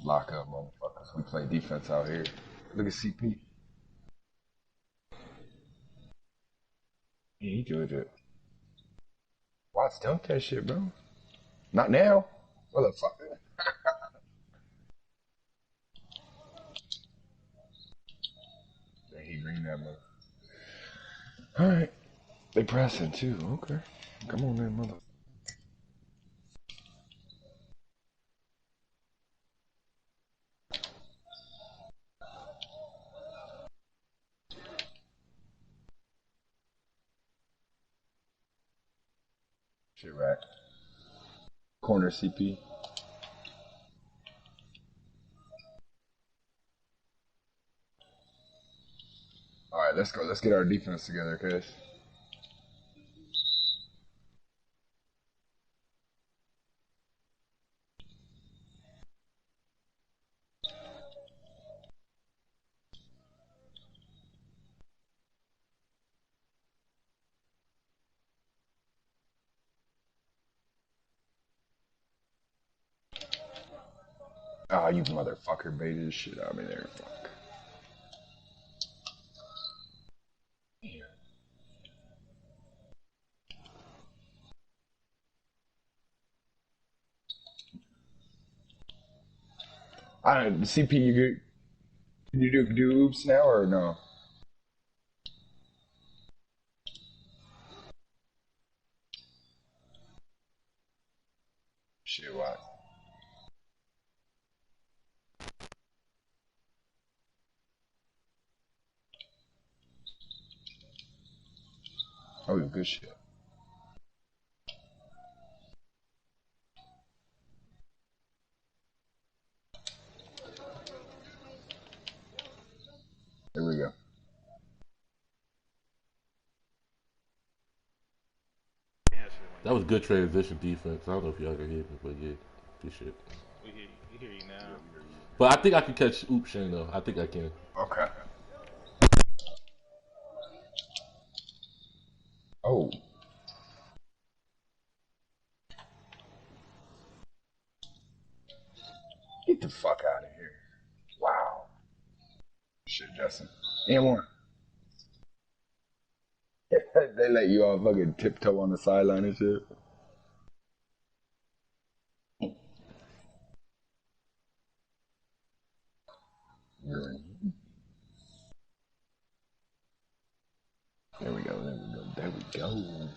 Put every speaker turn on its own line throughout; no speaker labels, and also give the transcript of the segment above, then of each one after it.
Lock up, motherfuckers. We play defense out here. Look at CP. Yeah, he doing it. Watts dunk that shit, bro. Not now. Motherfucker. Yeah, he green that mother. Alright. They pressing too. Okay. Come on then, mother. Shit rack. Corner CP. Alright, let's go. Let's get our defense together, cuz. Ah, you motherfucker baited the shit out of me there. Fuck. CP, can you do oops now or no? Shit, what? Oh, good shit. There we go.
That was good transition defense. I don't know if y'all can hear me, but yeah, good shit.
We hear you now.
But I think I can catch Oop Shane though. I think I can.
Okay. Oh. Get the fuck out of here. Wow. Shit, Justin. And one. They let you all fucking tiptoe on the sideline and shit. There we go. There we go. There we go.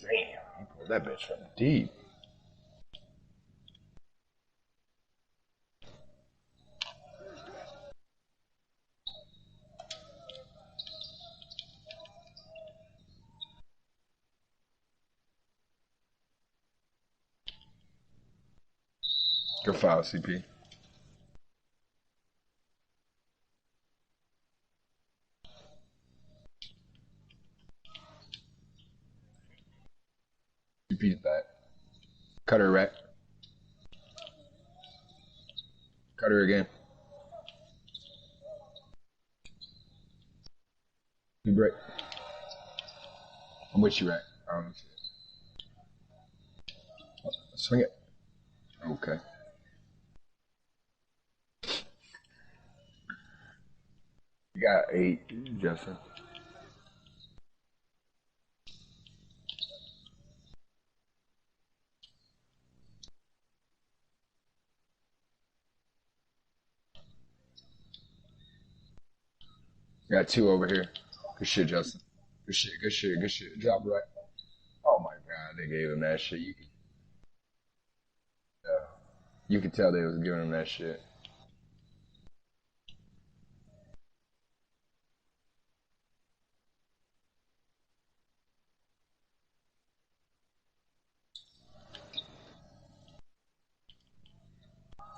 Damn, he pulled that bitch from deep. Good foul, CP. CP's back. Cut her rack. Cut her again. You break. I'm with you, rack. Swing it. Okay. You got 8, Justin. You got 2 over here. Good shit, Justin. Good shit, good shit, good shit. Drop right. Oh my god, they gave him that shit. You could tell they was giving him that shit.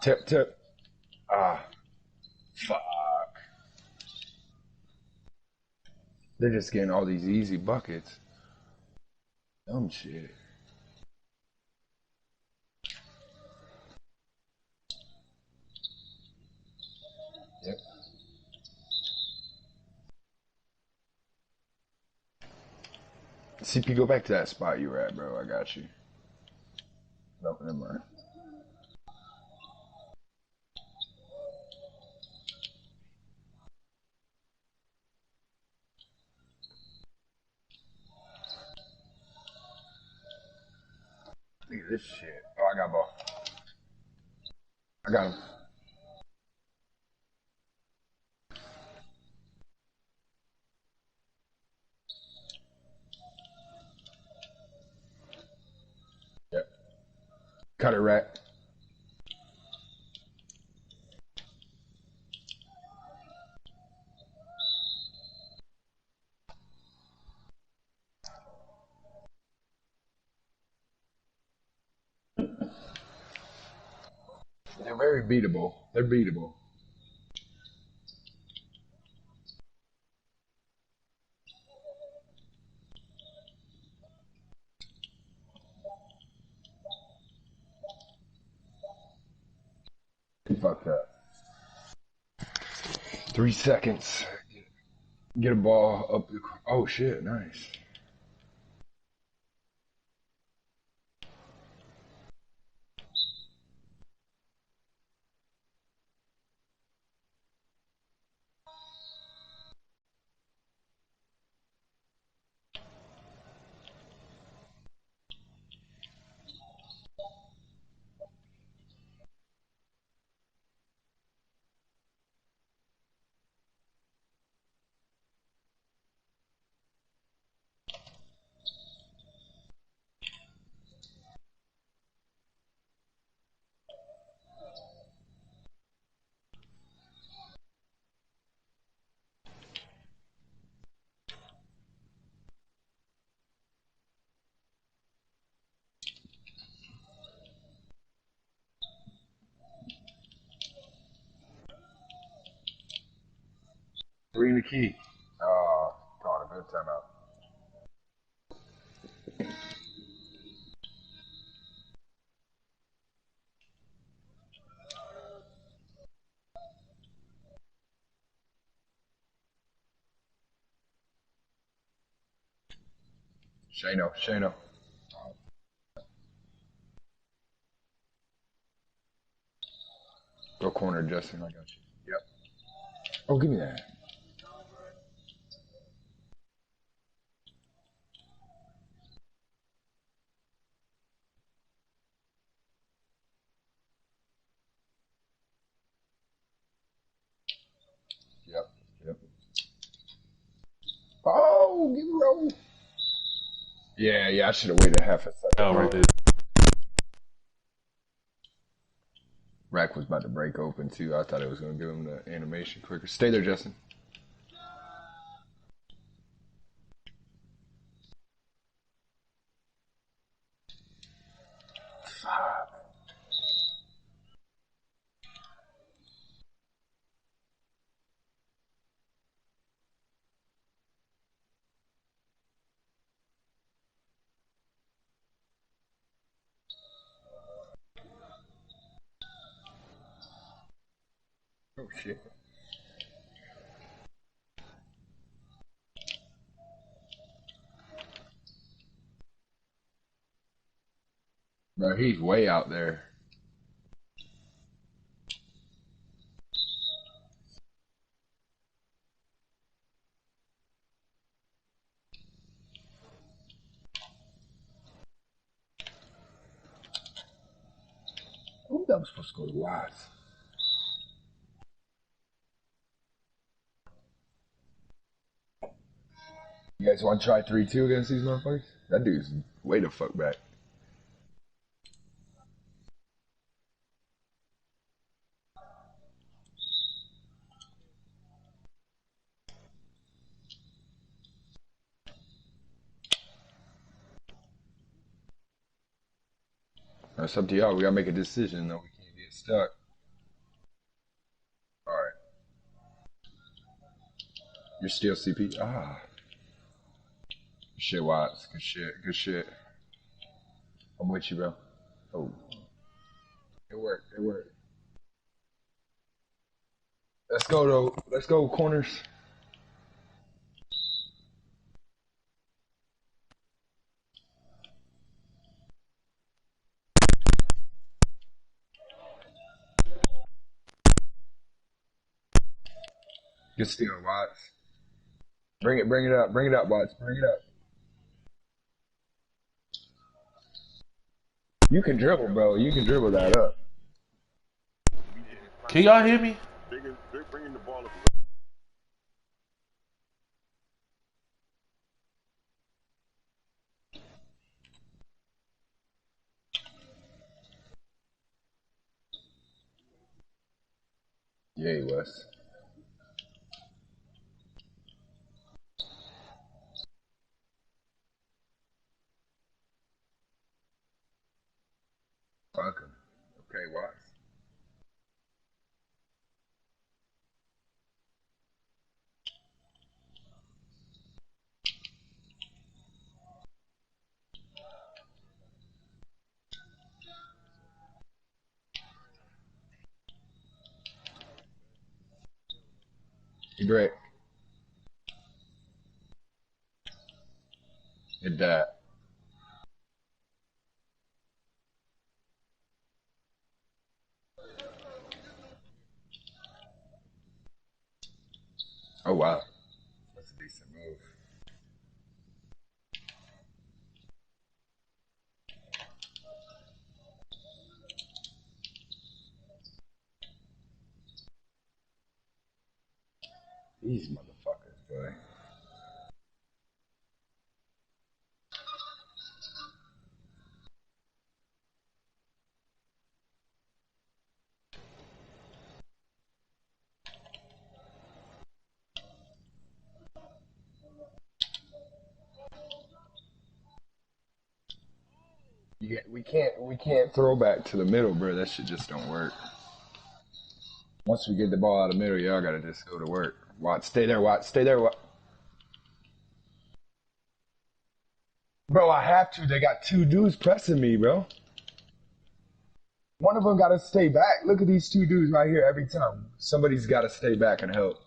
Tip, tip. Ah, fuck. They're just getting all these easy buckets. Dumb shit. Yep. CP, go back to that spot you were at, bro. I got you. No, never mind. Look at this shit. Oh, I got ball. I got him. Yep. Cut it, Rack. They're very beatable. They're beatable. He fucked up. 3 seconds. Get a ball up. Oh shit! Nice. Three in the key. Oh, caught a good timeout. Shano, Shano. Go corner, Justin. I got you. Yep. Oh, give me that. Yep. Yep. Oh, give me roll. Yeah, yeah. I should have waited half a second.
Foul right there.
Rack was about to break open too. I thought it was going to give him the animation quicker. Stay there, Justin. Oh shit. Bro, he's way out there. Who that was supposed to go to Watts? You guys want to try 3-2 against these motherfuckers? That dude's way the fuck back. It's up to y'all. We gotta make a decision though. We can't get stuck. All right. You're still CP. Ah. Good shit, Watts. Good shit. Good shit. I'm with you, bro. Oh. It worked. It worked. Let's go though. Let's go corners. Good steal, Watts. Bring it up, Watts. Bring it up. You can dribble, bro. You can dribble that up.
Can y'all hear me?
Yeah, he was. Fuck him. Okay, Watts. Great. Hit that. Oh wow. That's a decent move. These motherfuckers, boy. We can't throw back to the middle, bro. That shit just don't work. Once we get the ball out of the middle, y'all gotta just go to work. Watts, stay there, Watts, stay there, Watts. Bro, I have to. They got two dudes pressing me, bro. One of them gotta stay back. Look at these two dudes right here every time. Somebody's gotta stay back and help.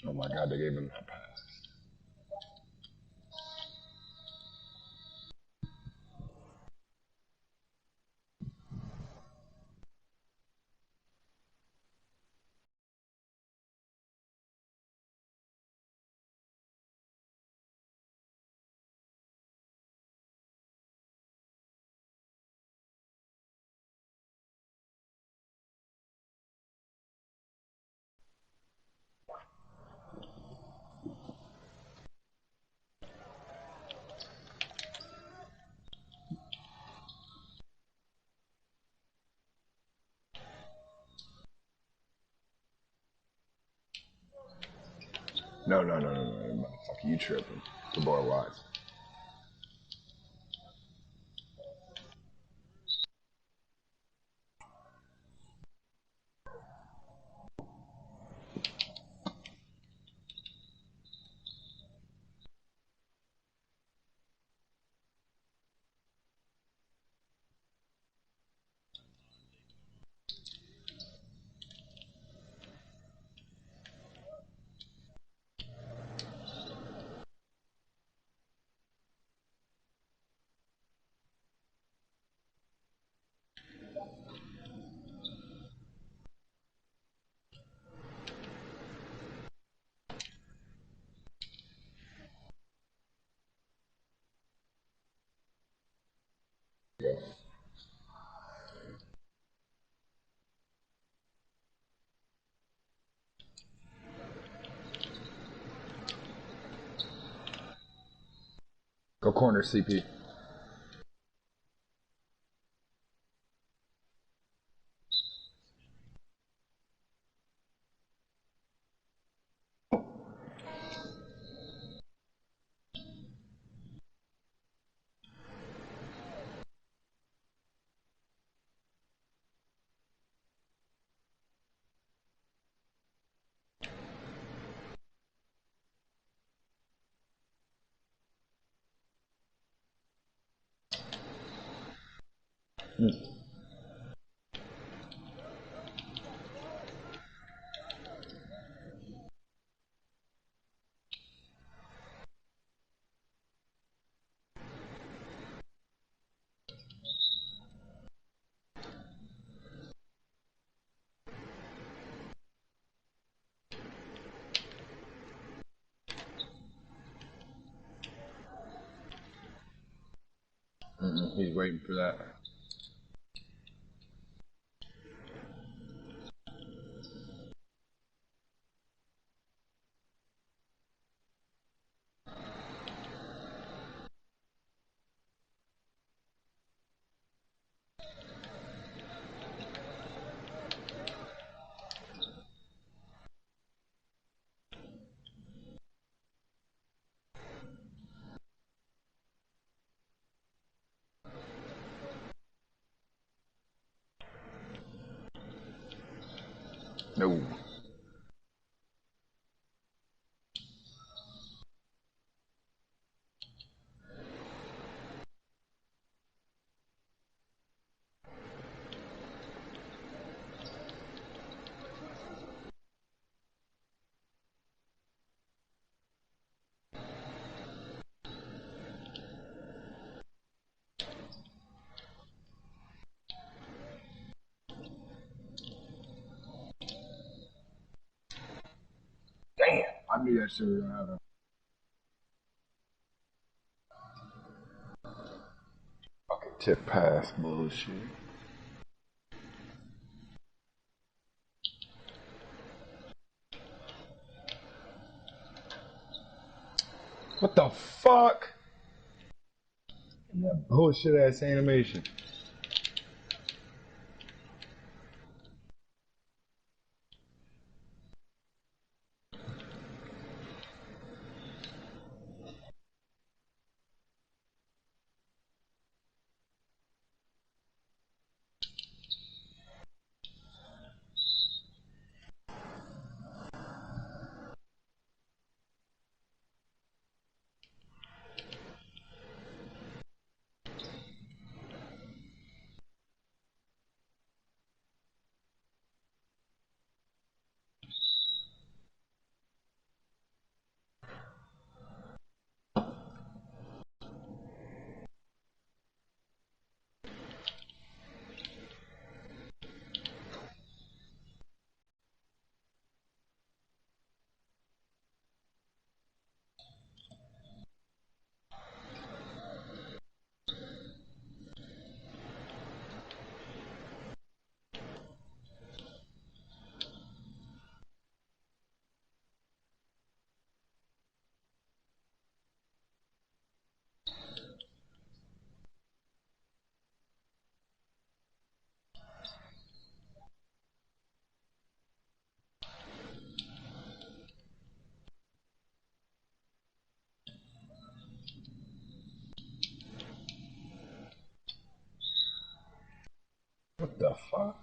Oh my god, they gave him that pass. No, motherfucker, you tripping. The boy Watts. Yeah. Go corner, CP. He's waiting for that. No. Damn. I knew that shit was gonna happen. Fucking tip pass bullshit. What the fuck? That bullshit ass animation. What the fuck?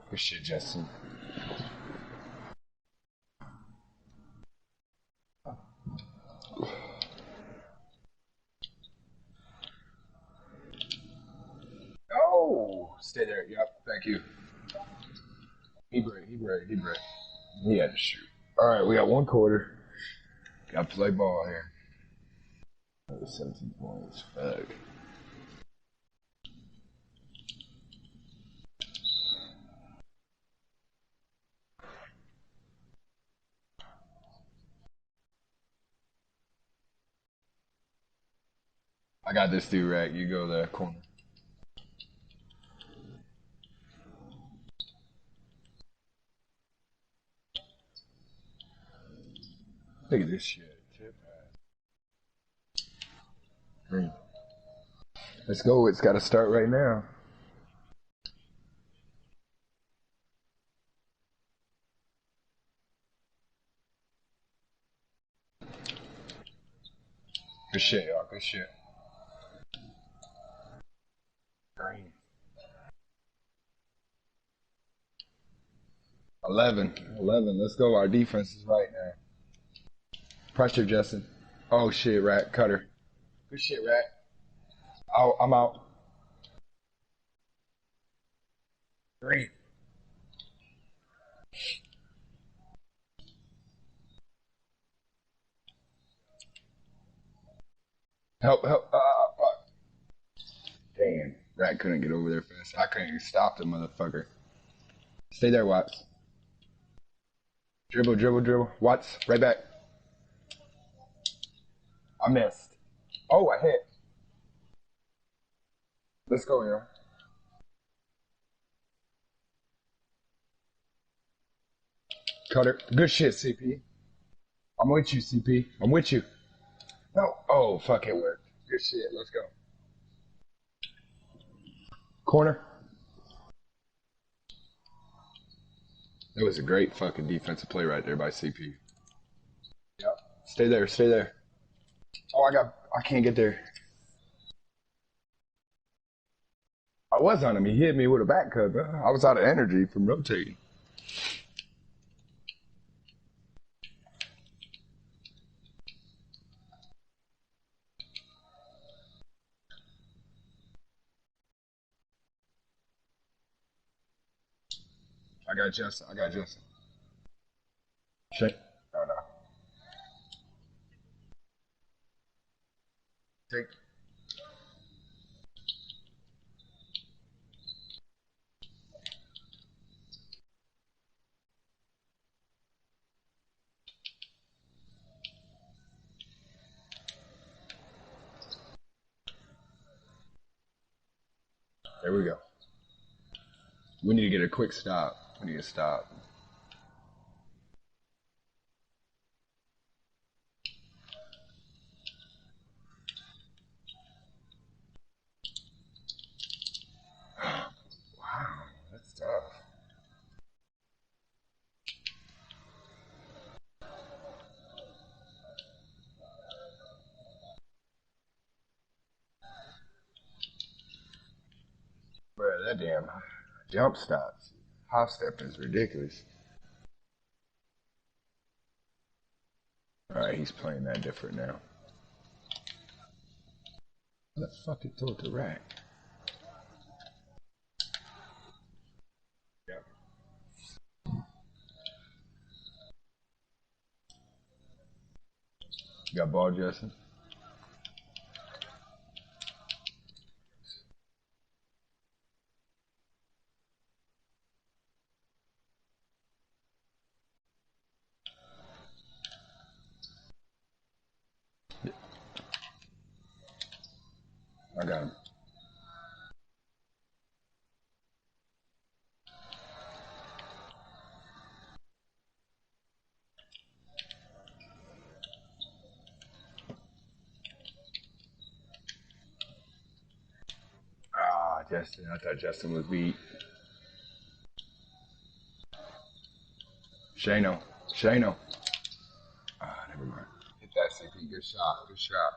Good shit, Justin. Oh, stay there. Yep, thank you. He break. He had to shoot. All right, we got 1/4. Got to play ball here. 17 points. Fuck. I got this dude, right? You go the corner. Look at this shit. Tip pass. Green. Let's go. It's got to start right now. Good shit, y'all. Good shit. Green. 11. 11. Let's go. Our defense is right now. Pressure, Justin. Oh, shit, Rat. Cutter. Good shit, Rat. Oh, I'm out. Green. Help, help. Damn. Rat couldn't get over there fast. I couldn't even stop the motherfucker. Stay there, Watts. Dribble, dribble, dribble. Watts, right back. I missed. Oh, I hit. Let's go, yo. Cutter. Good shit, CP. I'm with you, CP. I'm with you. No. Oh, fuck, it worked. Good shit. Let's go. Corner. That was a great fucking defensive play right there by CP. Yep. Stay there. Stay there. Oh, I can't get there. I was on him. He hit me with a back cut, bro. I was out of energy from rotating. I got Justin. I got Justin. Shake. Oh, no. Take. There we go. We need to get a quick stop. We need to stop. Wow, that's tough. Bro, that damn jump stops. Hop step is ridiculous. Alright, he's playing that different now. How the fuck it throw it to rack? Yep. You got ball, Justin? I got him. Ah, Justin. I thought Justin was beat. Shano. Shano. Ah, never mind. Hit that CP. Good shot. Good shot.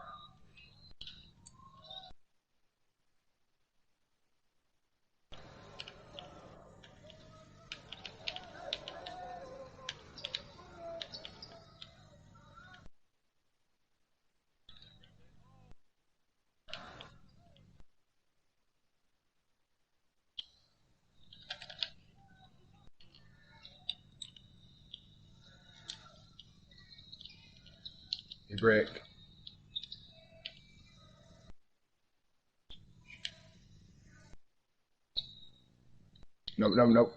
Hey, Brick. Nope, nope, nope.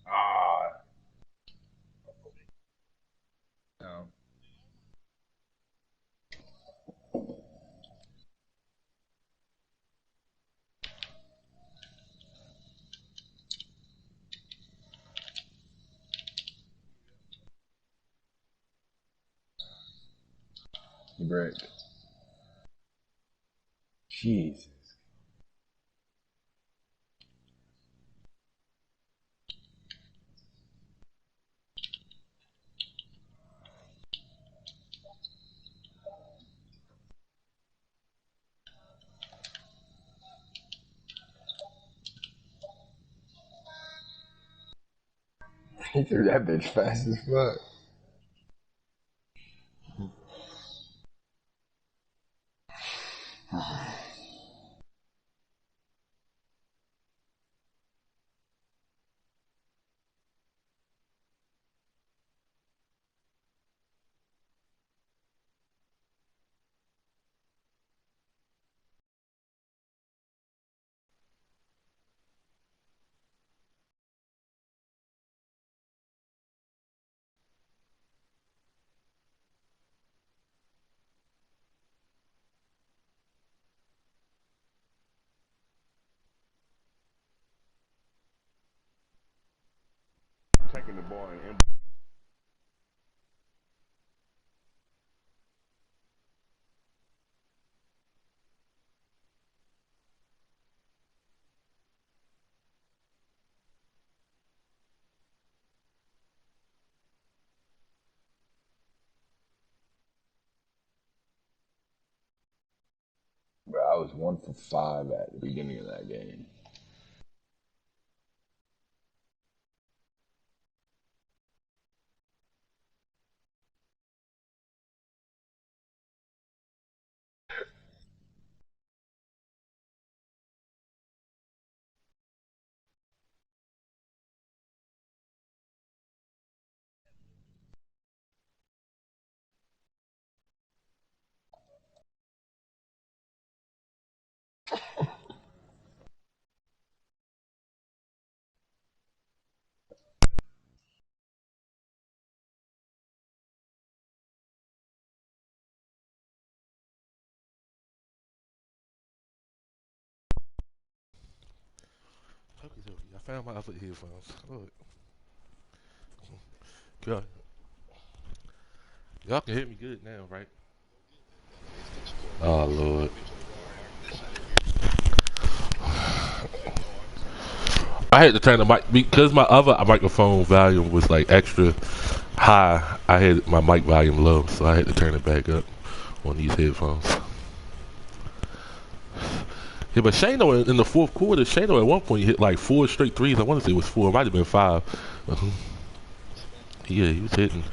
Ah, He bricked. Jesus. He threw that bitch fast as fuck.
Taking the ball and
Bro, I was 1 for 5 at the beginning of that game.
I found my other headphones. Look. God. Y'all can hear me good now, right? Oh, Lord. I had to turn the mic because my other microphone volume was like extra high. I had my mic volume low, so I had to turn it back up on these headphones. Yeah, but Shano in the fourth quarter, Shano at one point hit like 4 straight threes. I want to say it was 4. It might have been 5. Yeah, he was hitting.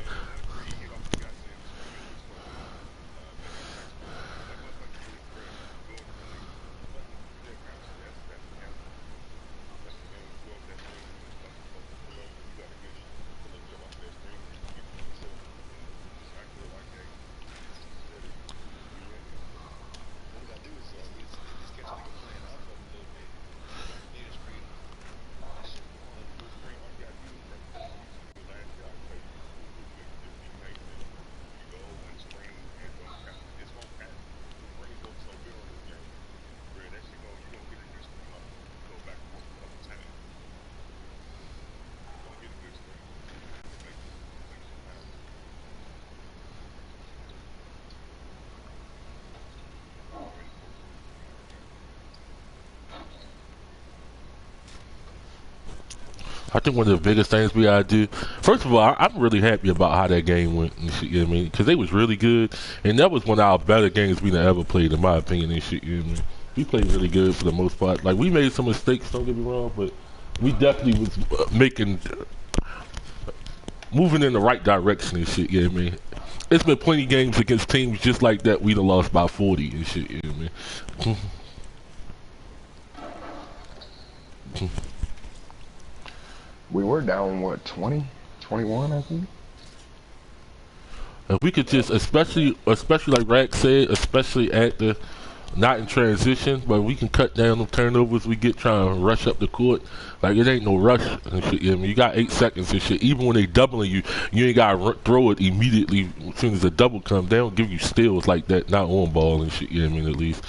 I think one of the biggest things we gotta do. First of all, I'm really happy about how that game went. And shit, you know what I mean? Because they was really good, and that was one of our better games we ever played, in my opinion. And shit, you know what I mean? We played really good for the most part. Like we made some mistakes. Don't get me wrong, but we definitely was moving in the right direction and shit. You know what I mean? It's been plenty of games against teams just like that we done lost by 40 and shit. You know what I mean?
We were down, what, 20? 21, I think?
If we could just, especially like Rack said, especially at the not in transition, but we can cut down the turnovers we get trying to rush up the court. Like it ain't no rush and shit. You know what I mean? You got 8 seconds and shit. Even when they doubling you, you ain't gotta throw it immediately as soon as the double comes. They don't give you steals like that, not on ball and shit. You know what I mean? At least.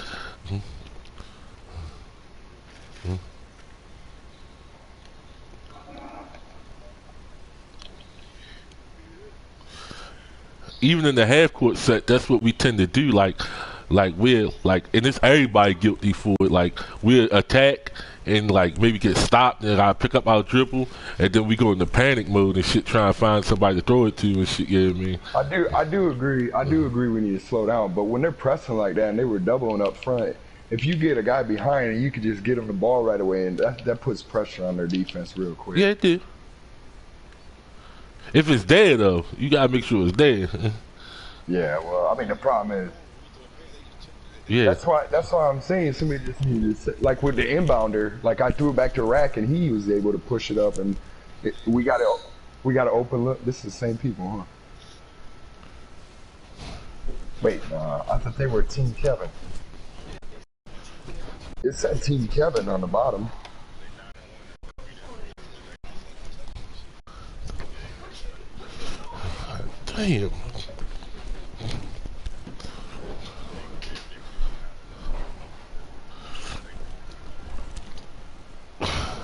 even in the half court set, that's what we tend to do. Like we're like, and it's everybody guilty for it. Like we'll attack and like maybe get stopped, and I pick up our dribble, and then we go into panic mode and shit, trying to find somebody to throw it to and shit. You know what I mean?
I do agree. I do agree we need to slow down. But when they're pressing like that and they were doubling up front, if you get a guy behind and you could just get him the ball right away, and that puts pressure on their defense real quick.
Yeah, it do. If it's there though, you gotta make sure it's there.
Yeah. Well, I mean, the problem is
Yeah.
that's why I'm saying somebody just needs to like with the inbounder. Like I threw it back to Rack and he was able to push it up, and we got to open look. This is the same people, huh? Wait, I thought they were Team Kevin. It said Team Kevin on the bottom.
Damn.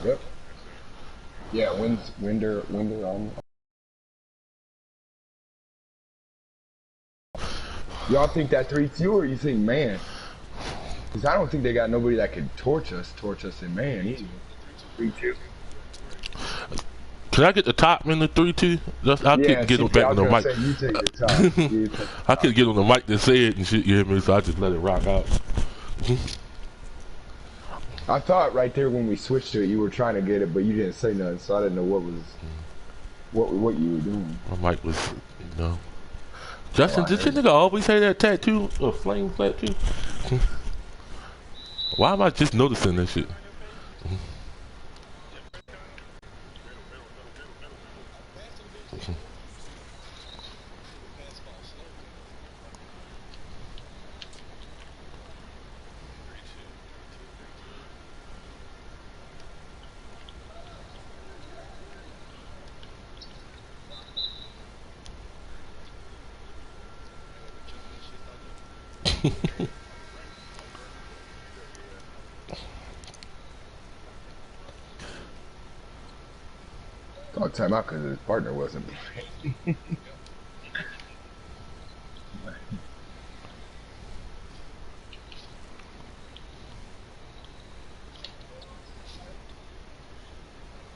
Yep. Yeah, Winder on. Y'all think that 3-2, or you think man? Because I don't think they got nobody that could torch us in man either. 3-2.
Can I get the top in the 3-2? I couldn't get him back on the mic.
Say, you take the top. You take the top.
I couldn't get on the mic to say it and shit, you hear me? So I just let it rock out.
I thought right there when we switched to it, you were trying to get it, but you didn't say nothing, so I didn't know what you were doing.
My mic was, you know. Justin, did your nigga always say that tattoo or flame tattoo? Why am I just noticing this shit?
Thought time out because his partner wasn't.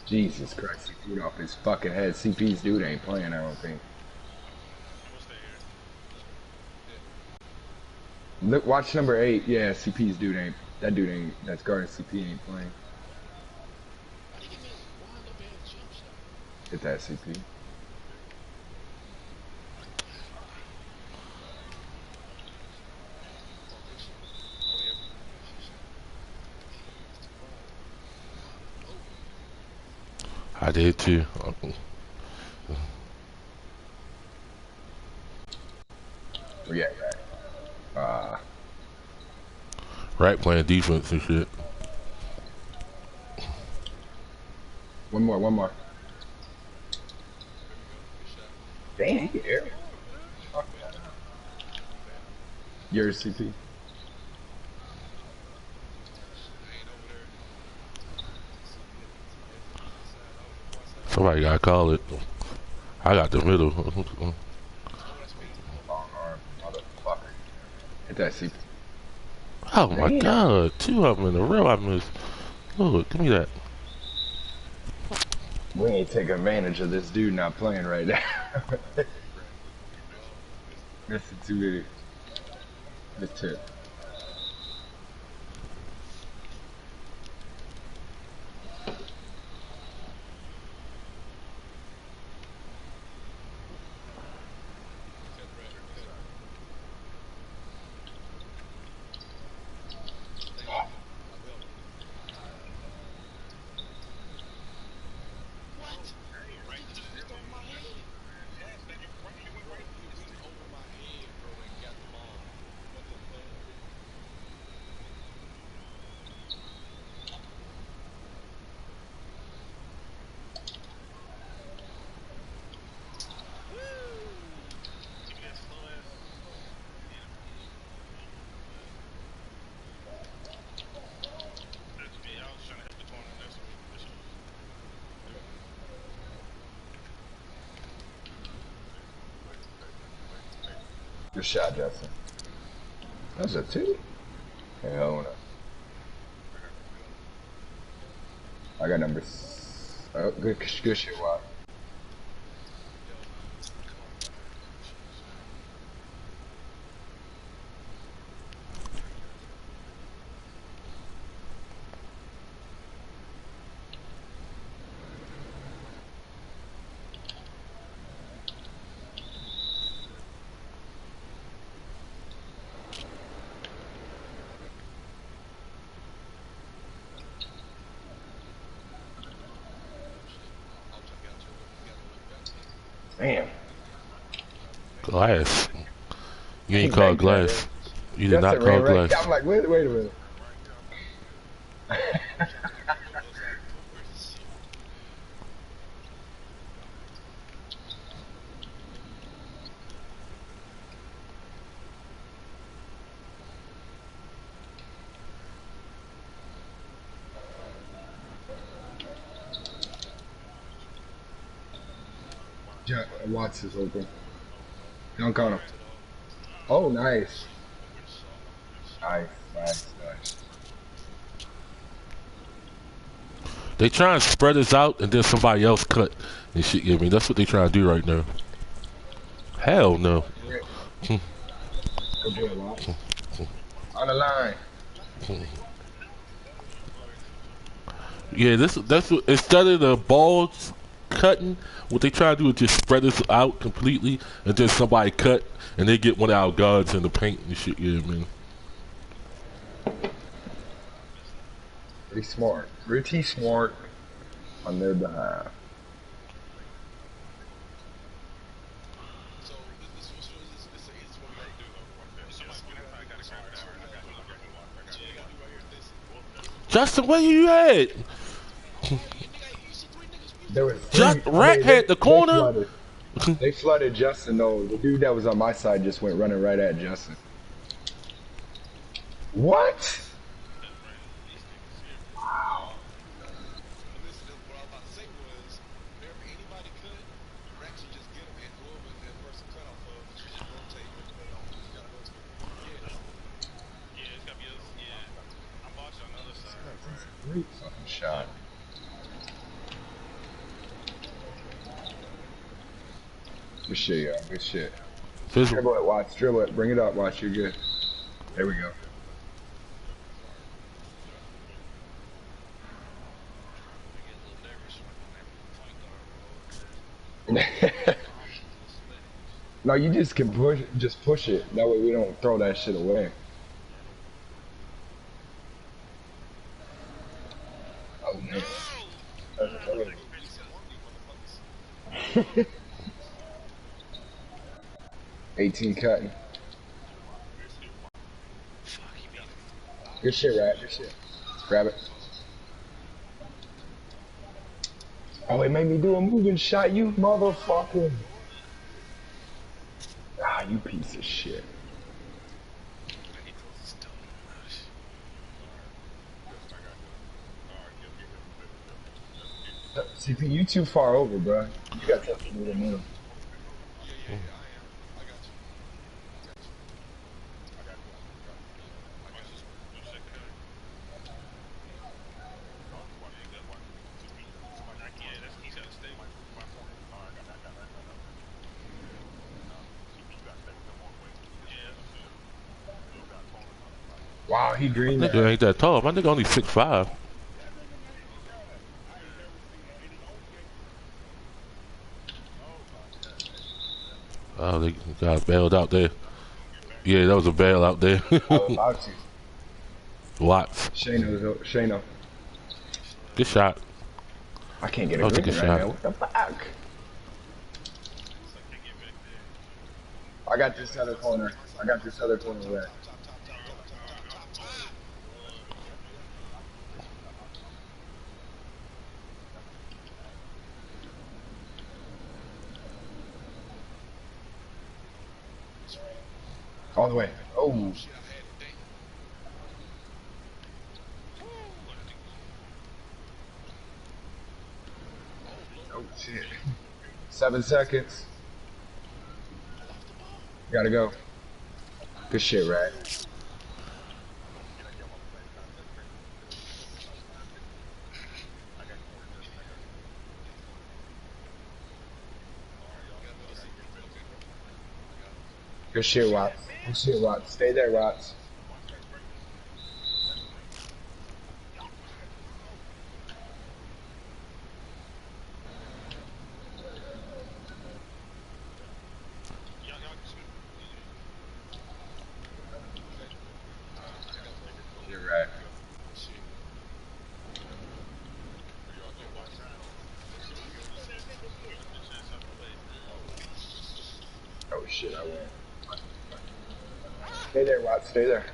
Jesus Christ, he threw it off his fucking head. CP's dude ain't playing, I don't think. Look, watch number 8. Yeah, CP's dude ain't. That dude ain't. That's guarding CP ain't playing. Hit that CP.
I did too.
Yeah,
Right, playing defense and shit.
one more. Damn, here. Your CP.
Somebody gotta call it. I got the middle.
Long arm, motherfucker. Hit that CP.
Oh my god, 2 of them in a row I missed. Look, give me that.
We ain't taking advantage of this dude not playing right now. This is too many. This tip. Good shot, Justin. That's a two. Hell no. I got numbers. Oh, good shit, Watt. Damn.
Glass. You
He
ain't called
banked that,
glass.
right?
You did not
Justin ran
call
right.
glass.
I'm like, wait a minute. Watts is open. Dunk on him. Oh, nice. Nice.
They try and spread us out and then somebody else cut and shit. I mean, that's what they trying to do right now. Hell no.
Good boy, Watts. On the line.
Yeah, that's what, instead of the balls cutting, what they try to do is just spread us out completely and then somebody cut and they get one of our guards in the paint and shit. Yeah, man.
Pretty smart on their behalf.
Justin, where you at?
There was
Just
three. I
Rat
mean,
had the corner.
They flooded Justin though. The dude that was on my side just went running right at Justin. What? Wow. That's a great fucking shot. Good shit, y'all. Good shit. Dribble it, Watch. Dribble it. Bring it up, Watch. You're good. There we go. No, you just can push it. That way we don't throw that shit away. Oh man. That's 18 cutting. Good shit, Rat. Good shit. Grab it. Oh, it made me do a moving shot, you motherfucker. Ah, you piece of shit. CP, you too far over, bro. You got to do the move. Wow, he
My
green
nigga
that.
ain't that tall. My nigga only 6'5". Oh, they got bailed out there. Yeah, that was a bail out there.
I was about to.
Watts.
Shano.
Good shot.
I can't get
That
a
was a
green
good
right
shot.
now. What the fuck? I got this other corner. Red. All the way. Oh. Oh shit. 7 seconds. Gotta go. Good shit, right? Good shit, Watts. Good shit, Watts. Stay there, Watts. You're right. Oh shit, I went. Stay there, Watts. Stay there.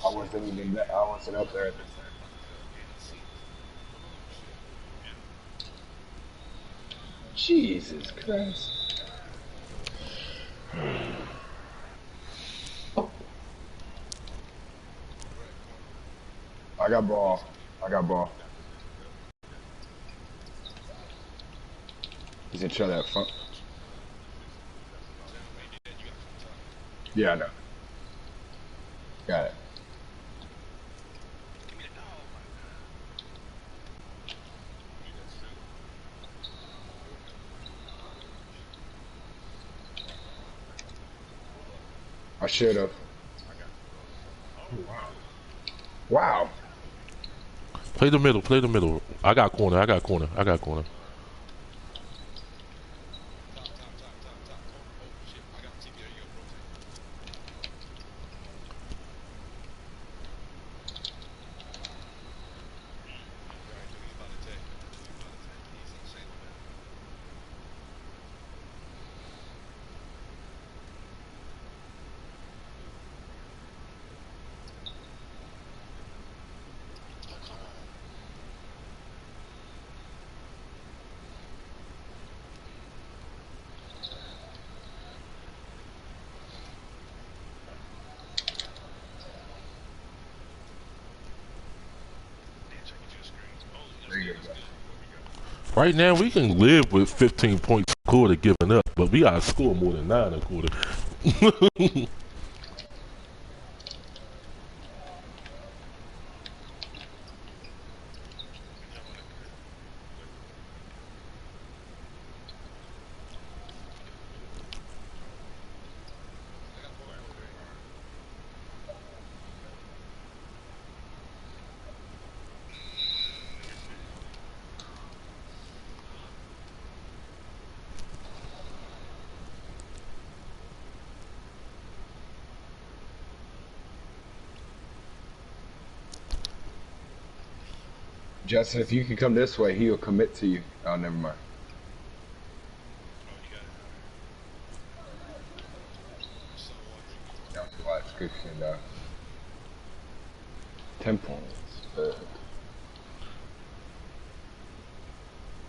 I wasn't up there at the time. Jesus Christ. I got ball. I got ball. He's gonna try that fun. Yeah, I know. Got it. I should have. Wow.
Play the middle. Play the middle. I got corner. I got corner. I got corner.
There you go.
Right now, we can live with 15 points a quarter giving up, but we gotta score more than 9 a quarter.
Justin, if you can come this way, he'll commit to you. Oh, never mind. No, watch. Good shit, dog. 10 points.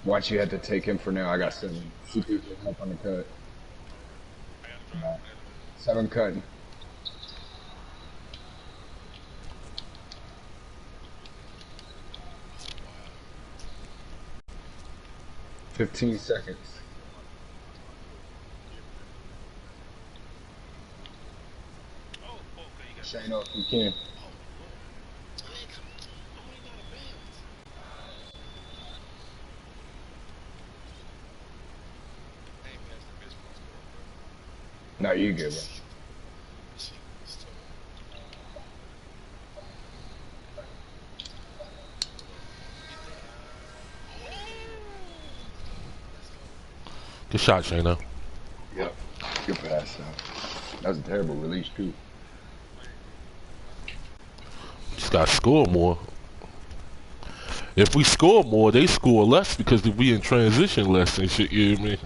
Watch, you had to take him for now. I got 7. CP can help on the cut. 7 cutting. $15 seconds. Shane up if you can. No, you good, bro.
Good shot, Shayna.
Yep. Good pass, though. That was a terrible release, too.
Just gotta score more. If we score more, they score less because we in transition less and shit, you know what I mean?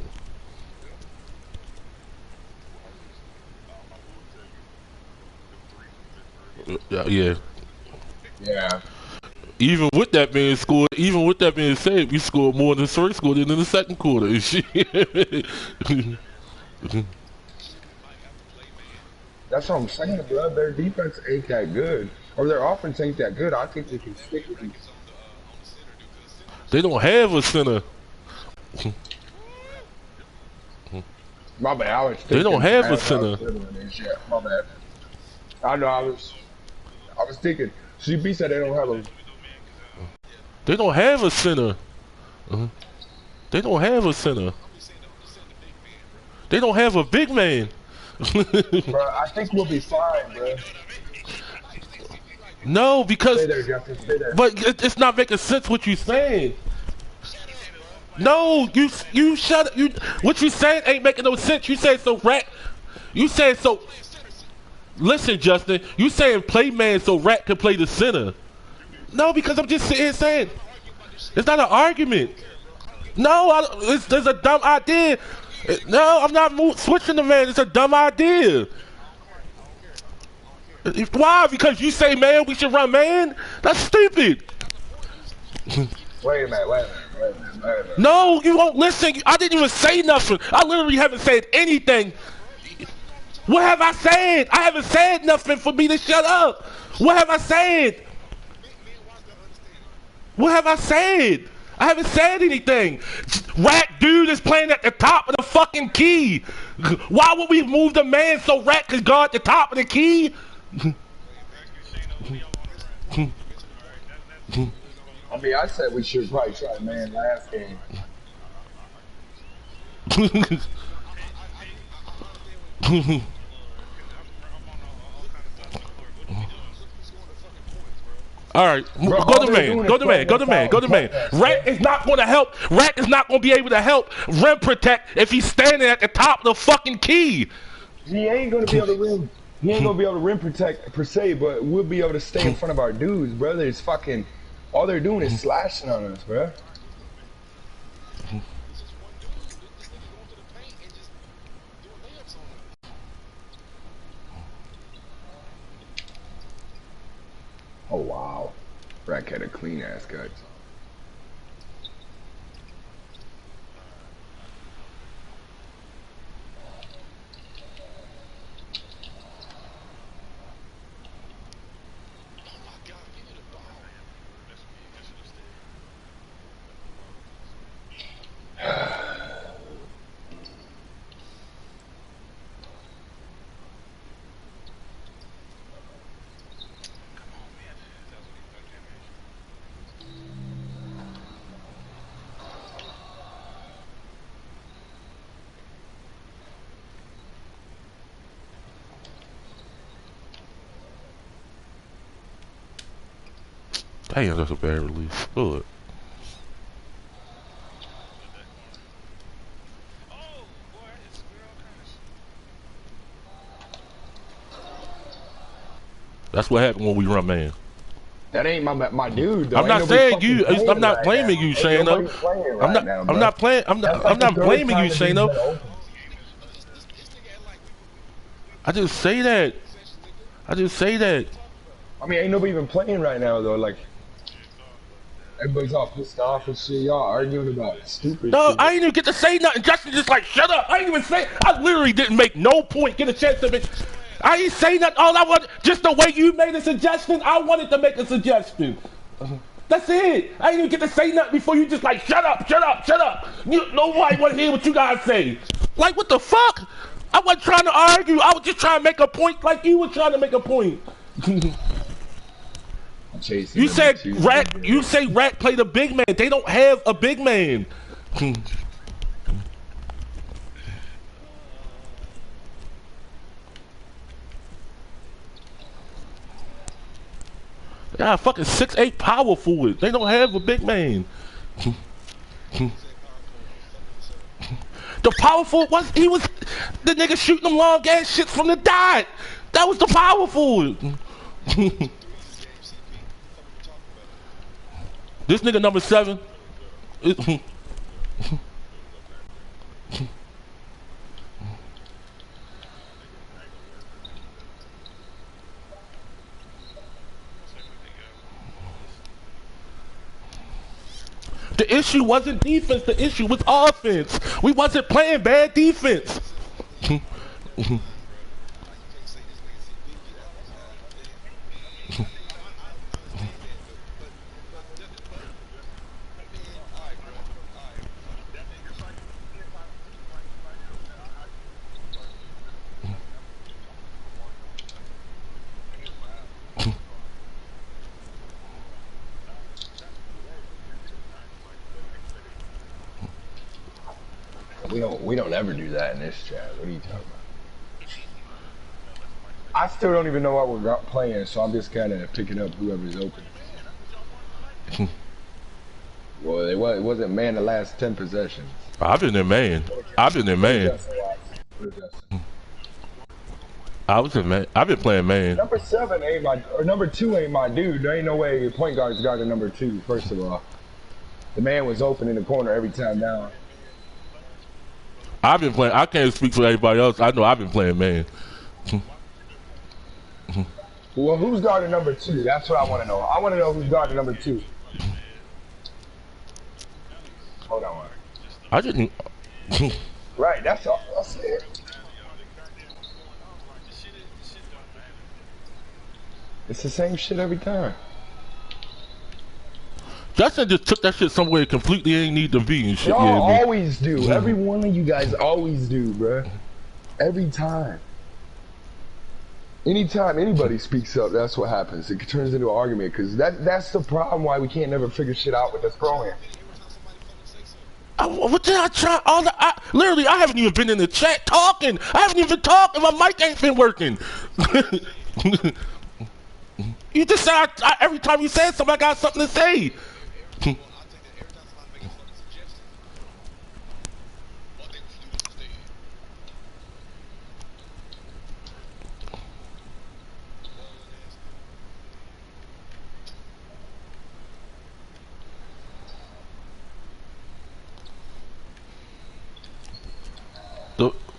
Yeah.
Yeah.
Even with that being said, we scored more in the first quarter than in the second quarter. And shit.
That's what I'm saying, bro. Their defense ain't that good, or their offense ain't that good. I think they can stick with you.
They don't have a center.
My bad. I was
They don't
thinking
have a
as I was
center.
dribbling and shit. My bad. I know. I was thinking. CB said they don't have a.
They don't have a center. They don't have a center. They don't have a big man.
Bro, I think we'll be fine, bro.
No, because
Stay there, Justin. Stay there.
but it's not making sense what you're saying. No, you shut you. What you saying ain't making no sense. You saying so Rat. You saying so. Listen, Justin. You saying play man so Rat can play the center. No, because I'm just sitting here saying it's not an argument. No, there's a dumb idea. No, I'm not switching the man. It's a dumb idea. Why? Because you say man, we should run man. That's stupid.
Wait a minute.
No, you won't listen. I didn't even say nothing. I literally haven't said anything. What have I said? I haven't said nothing for me to shut up. What have I said? What have I said? I haven't said anything. Rat dude is playing at the top of the fucking key. Why would we move the man so Rat could guard the top of the key?
I mean, I said we should probably try man last game.
All right,
Bro,
go to man. Rat is not going to help. Rat is not going to be able to help rim protect if he's standing at the top of the fucking key.
He ain't gonna be able to rim. He ain't gonna be able to rim protect per se, but we'll be able to stay in front of our dudes, brother. It's fucking. All they're doing is slashing on us, bro. Oh wow, Rack had a clean ass cut.
Damn, that's a bad release. Good. That's what happened when we run man.
That ain't my dude. Though.
I'm not saying you. I'm not blaming you, Shano. I'm not playing. I'm not blaming you, Shano. I just say that.
I mean, ain't nobody even playing right now though. Like everybody's all pissed off and shit. Y'all arguing about stupid.
No,
shit.
I ain't even get to say nothing. Justin just like, shut up. I ain't even say. I literally didn't make no point. Get a chance to make. I ain't say nothing. All I want, just the way you made a suggestion, I wanted to make a suggestion. That's it. I didn't even get to say nothing before you just like, shut up. Nobody want to hear what you guys say. Like, what the fuck? I wasn't trying to argue. I was just trying to make a point like you were trying to make a point. You said Rat. You say Rat played a big man. They don't have a big man. Yeah, fucking 6'8" power forward. They don't have a big man. The power forward was the nigga shooting them long ass shits from the dot. That was the power forward. This nigga number 7. The issue wasn't defense. The issue was offense. We wasn't playing bad defense.
We don't ever do that in this chat. What are you talking about? I still don't even know what we're playing, so I'm just kind of picking up whoever's open. Well, it wasn't man the last 10 possessions.
I've been in man. I've been in man. I was in man. I've been playing man.
Number 7 ain't my, or number 2 ain't my dude. There ain't no way your point guard's guarding number 2. First of all, the man was open in the corner every time down.
I've been playing. I can't speak for everybody else. I know I've been playing man.
Well, who's guarding number 2? That's what I want to know. I want to know who's guarding number 2. Hold on.
I didn't.
Right, that's all. That's it. It's the same shit every time.
Justin just took that shit somewhere it completely ain't need to be and shit.
Y'all always do. Every one of you guys always do, bruh. Every time. Anytime anybody speaks up, that's what happens. It turns into an argument, because that's the problem why we can't never figure shit out with this throwing.
What did I try? Literally, I haven't even been in the chat talking. I haven't even talked, and my mic ain't been working. You just said every time you said something, I got something to say.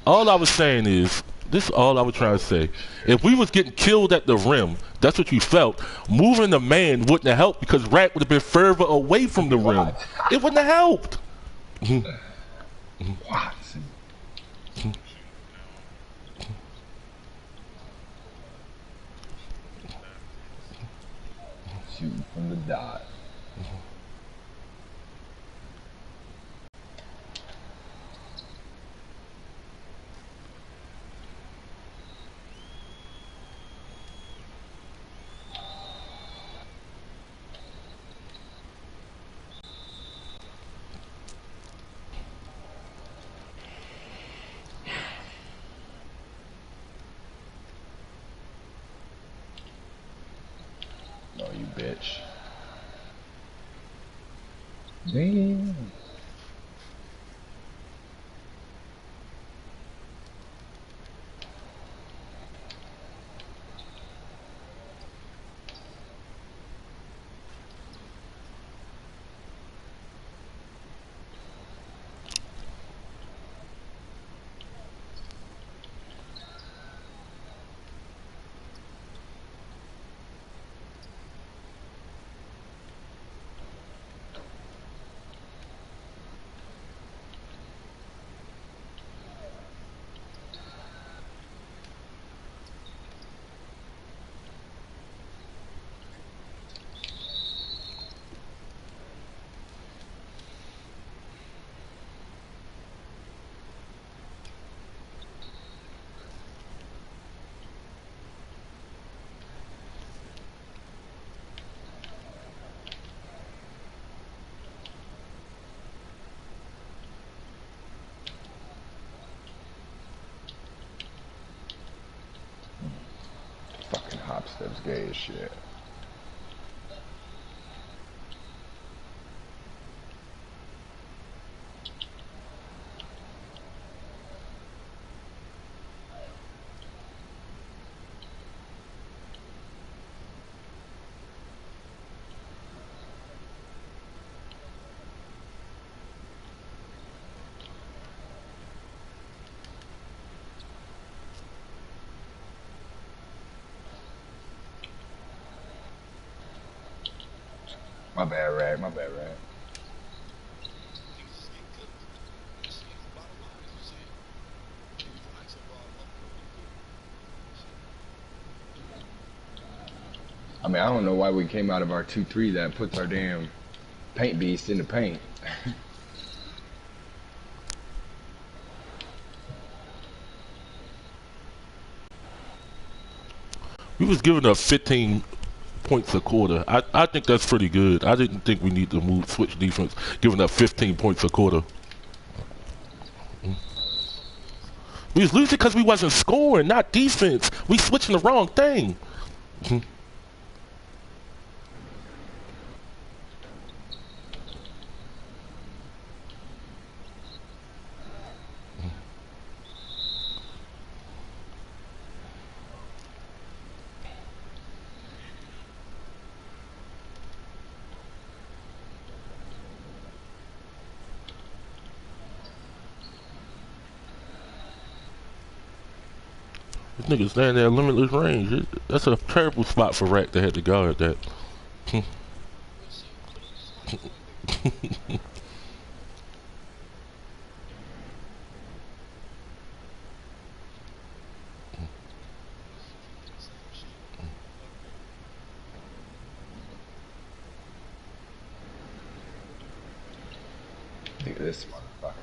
All I was saying is, this is all I was trying to say. If we was getting killed at the rim, that's what you felt. Moving the man wouldn't have helped because Rat would have been further away from the rim. It wouldn't have helped.
Watson. Shooting from the dot. No, you bitch. Damn. Fucking hop steps gay as shit. My bad, Rag. My bad, Rag. I mean, I don't know why we came out of our 2-3 that puts our damn paint beast in the paint.
We was giving up 15 points a quarter. I think that's pretty good. I didn't think we need to switch defense, giving up 15 points a quarter. We was losing because we wasn't scoring, not defense. We switching the wrong thing. This nigga's standing there limitless range. That's a terrible spot for Rack to have to guard that.
Look at this motherfucker.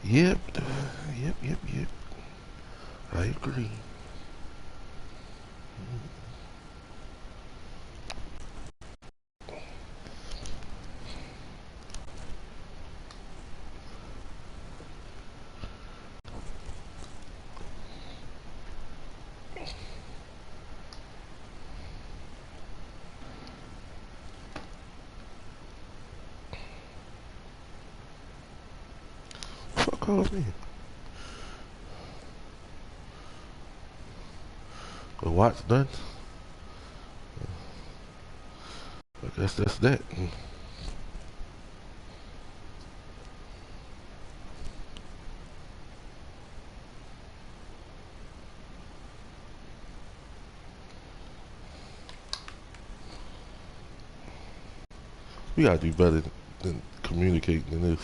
Yep, yep. I agree. Fuck off me. The watch done? I guess that's that. We gotta do better than communicating in this.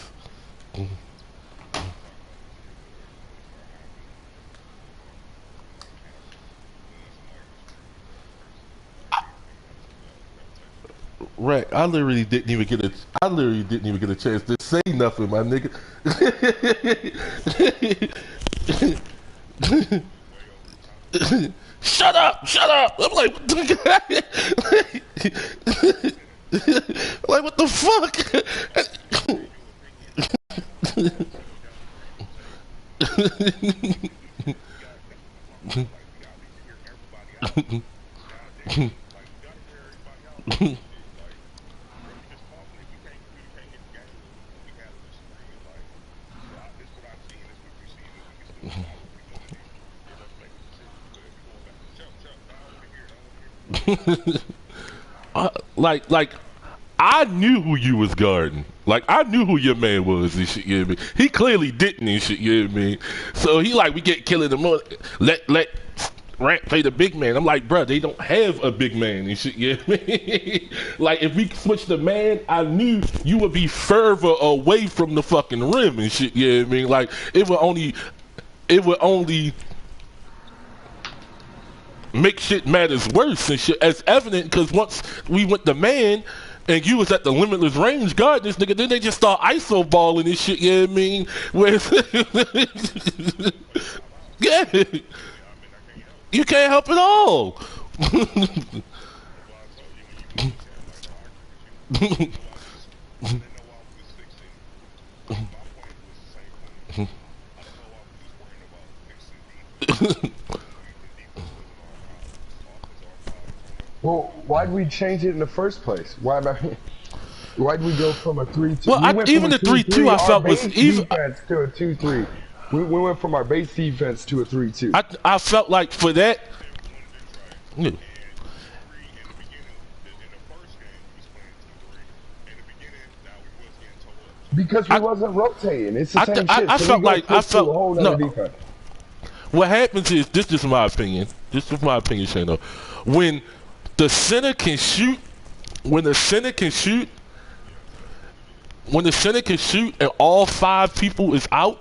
Right, I literally didn't even get a chance to say nothing, my nigga. Shut up! I'm like, like what the fuck?
like I knew who you was guarding. Like I knew who your man was and shit. You know what I mean? He clearly didn't and shit. You know what I mean? So he like we get killing the more. Let Rant play the big man. I'm like, bro, they don't have a big man and shit. You know what I mean? Like if we switch the man, I knew you would be further away from the fucking rim and shit. You know what I mean? Like it would only make shit matters worse and shit as evident because once we went the man and you was at the limitless range guard this nigga, then they just start ISO balling this shit, you know what I mean? Where yeah, you can't help it all.
Well, why'd we change it in the first place? Why'd we go from a 3-2?
Well, even the 3-2 I felt was even
defense to a 2-3. We went from our base defense to a 3-2.
I felt like for that. Yeah.
Because we wasn't rotating. It's the same shit.
I
So
felt like
a whole nother defense.
What happens is this is my opinion. This is my opinion, Shano. When the center can shoot, when the center can shoot and all 5 people is out,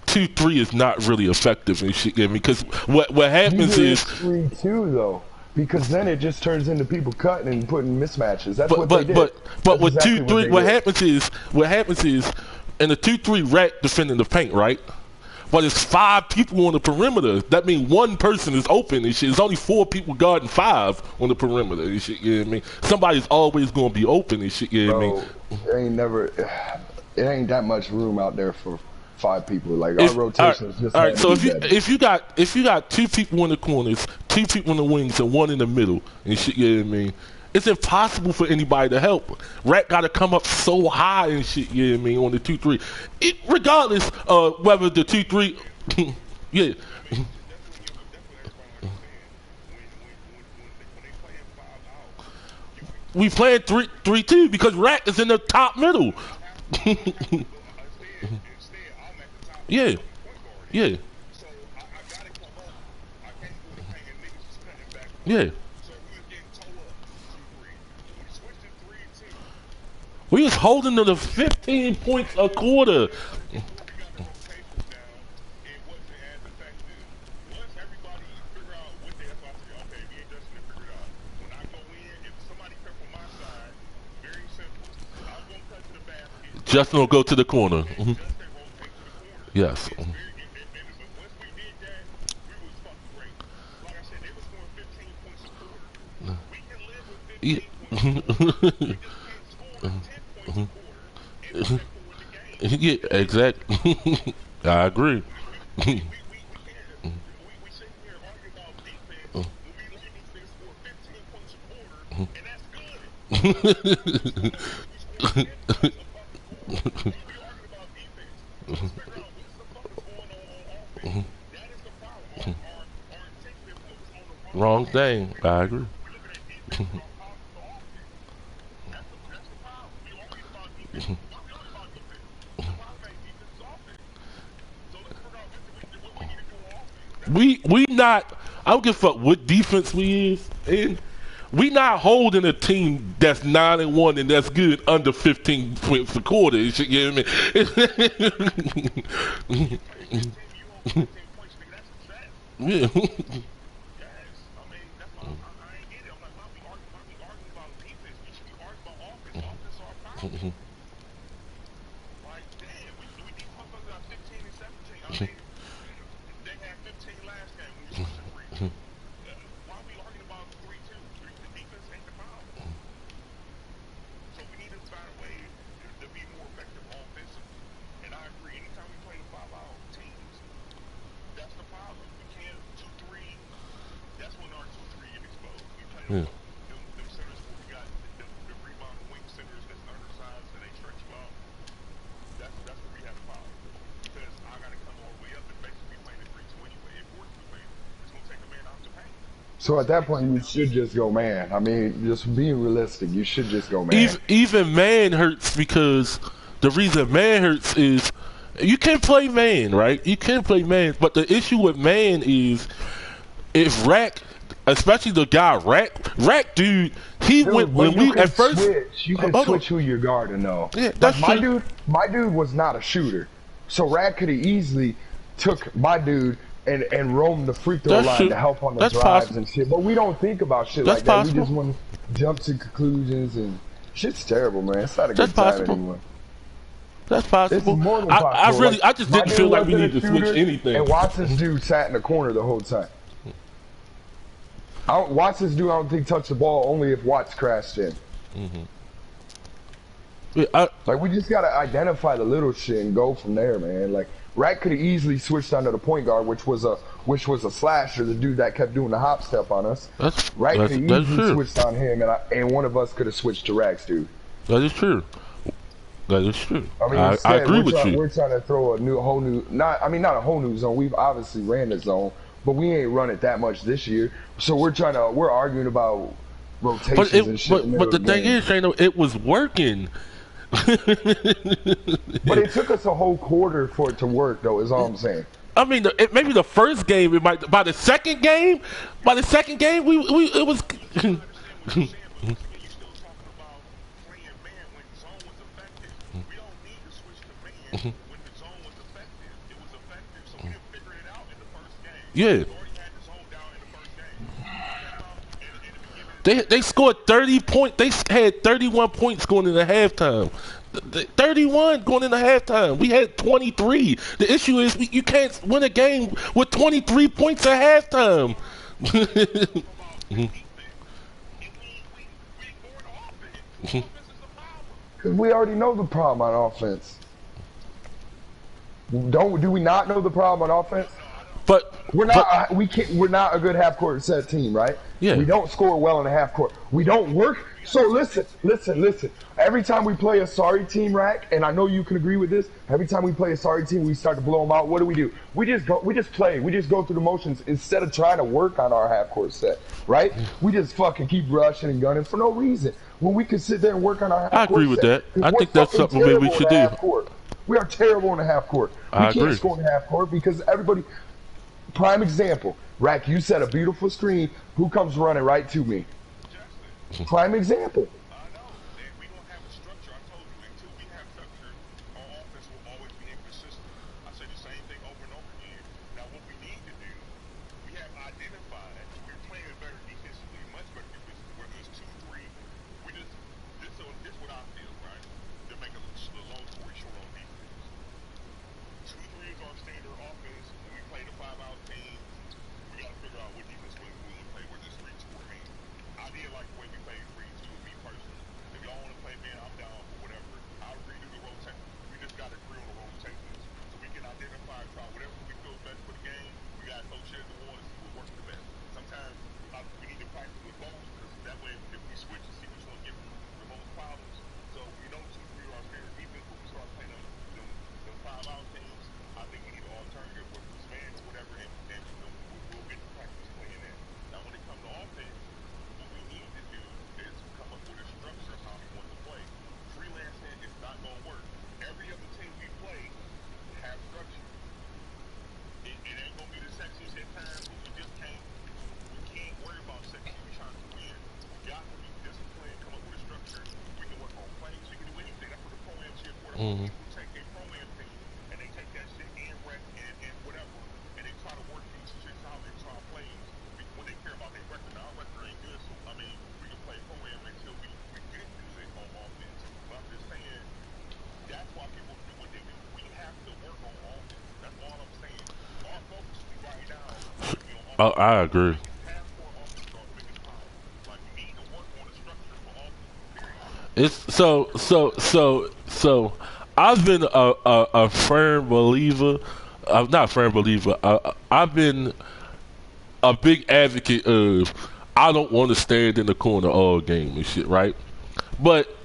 2-3 is not really effective and shit. Because what happens is
3-2 though. Because then it just turns into people cutting and putting mismatches. That's what they did.
But with 2-3, what happens is in the 2-3 rack defending the paint, right? But it's 5 people on the perimeter. That means 1 person is open and shit. There's only 4 people guarding 5 on the perimeter and shit. You know what I mean? Somebody's always gonna be open and shit. You know what I mean?
It ain't that much room out there for 5 people. Like our rotation is just.
All right. So if you got 2 people in the corners, 2 people in the wings, and 1 in the middle and shit. You know what I mean? It's impossible for anybody to help. Rat got to come up so high and shit, you know what I mean, on the 2-3. Regardless of whether the 2-3, yeah. We playing 3-2 because Rat is in the top middle. Yeah, yeah, yeah. We was holding to the 15 points a quarter. Justin will go to the corner. Yes. Yeah. Yeah, exactly. I agree. Wrong thing. I agree. We not. I don't give a fuck what defense we is in. We not holding a team that's 9-1 and that's good under 15 points a quarter. You know what I mean? Yeah. Yeah.
them centers where we got the rebound wing centers that's undersized and they stretch you out. That's where we have a problem because I got to come all the way up and basically be playing the 3-2 anyway. If we're two man, it's gonna take a man out the paint.
So at
So
that
they
point,
sit
you
down
should
there.
just go man. I mean, just being realistic, you should just go man.
Even man hurts because the reason man hurts is you can play man, right? You can play man, but the issue with man is if Rack, especially the guy Rack dude, he went
Dude, but
when
you
we
can
at first.
switch. You can
Hold on.
switch who you're guarding, though.
Yeah,
Like
that's true.
my dude was not a shooter, so Rad could have easily took my dude and roamed the free throw
That's
line
true.
to help on the
That's
drives
possible.
and shit. But we don't think about shit
That's
like that. We
possible.
just want to jump to conclusions and shit's terrible, man. It's not a
That's
good time
possible.
anymore.
That's
It's
possible.
more than
I
possible.
really,
Like,
I just
my
didn't
dude
feel like we
wasn't
need
a
to switch
shooter,
anything.
and Watson's dude sat in the corner the whole time. Watson's dude, I don't think touched the ball only if Watts crashed in.
Yeah,
Like, we just gotta identify the little shit and go from there, man. Like, Rat could have easily switched onto the point guard, which was a slasher, the dude that kept doing the hop step on us. Rat could have
that's
easily
true.
switched on him, and one of us could have switched to Rack's dude.
That is true. That is true.
I mean,
I
instead,
agree with you.
we're trying to throw not a whole new zone. We've obviously ran the zone, but we ain't run it that much this year. So we're arguing about rotations and shit. in
But the
middle of
thing
game.
is, Shano, it was working.
But it took us a whole quarter for it to work, though. Is all I'm saying.
I mean, maybe the first game it might. By the second game, we it was.
What you're saying, but once again, you're still talking about playing man when zone was effective. We don't need to switch to man when the zone was effective. It was effective, so we didn't figure it out in the first game.
Yeah.
We already had the zone down in the first game. We came out in the beginning.
They scored 30 points. They had 31 points going into halftime. 31 going into halftime. We had 23. The issue is you can't win a game with 23 points at halftime.
Because we already know the problem on offense. Do we not know the problem on offense?
But
We're not. We're not a good half court set team, right?
Yeah.
We don't score well in the half court. We don't work. So listen. Every time we play a sorry team, Rack, and I know you can agree with this. Every time we play a sorry team, we start to blow them out. What do? We just go. We just play. We just go through the motions instead of trying to work on our half court set, right? We just fucking keep rushing and gunning for no reason. When we could sit there and work on our half court
I agree with
set.
that. I
We're
think that's
fucking
something maybe we
terrible
should
in the
do.
half court. We are terrible in the half court. We
I
can't
agree.
score in the half court because everybody. Prime example, Rack, you set a beautiful screen. Who comes running right to me? Prime example.
I know. We don't have a structure. I told you, until we have structure, our offense will always be inconsistent. I say the same thing over and over again. Now, what we need to do, we have identified, we're playing better defensively, much better defensively, whether it's 2-3. We just, this is what I feel, right? To make a long story short on defense. 2-3 is our standard offense. When we play the 5-out team, we got to figure out what defense we play, whether it's 3-2 or man. I did like the way we played 3-2, me personally. If y'all want to play man, I'm down for whatever. I'll agree to the rotation. We just got to agree on the rotations so we can identify and try whatever we feel best for the game. We got to coach share the water and see what works the best. Sometimes we need to practice with both because that way if we switch and see which one gives the most problems. So we know 2-3 are our standard defense, but we start playing them 5-out teams. I think we need an alternative, whether it's man or whatever, and we'll get to practice playing that. Now, when it comes to offense, what we need to do is come up with a structure of how we want to play. Freelancing is not going to work. Every other team we play have structure. It ain't going to be the sexiest at times, but we can't worry about section. We're trying to win. We got to be disciplined, come up with a structure. We can work on plays. We can do anything. That's what the pro-am shit for. People take a pro-am team and they take that shit and rec and whatever, and they try to work these shits out and try plays when they care about their record. Now, our record ain't good, so I mean, we can play pro-am until we get music on offense. But I'm just saying, that's why people do what they do. We have to work on offense. That's all I'm saying. Our focus right now should be on
Oh,
offense.
I agree.
Half court offense is our biggest problem. Like, we need to work on the structure for offense. Period.
It's so. I've been a firm believer. Not firm believer. I've been a big advocate of I don't want to stand in the corner all game and shit, right? But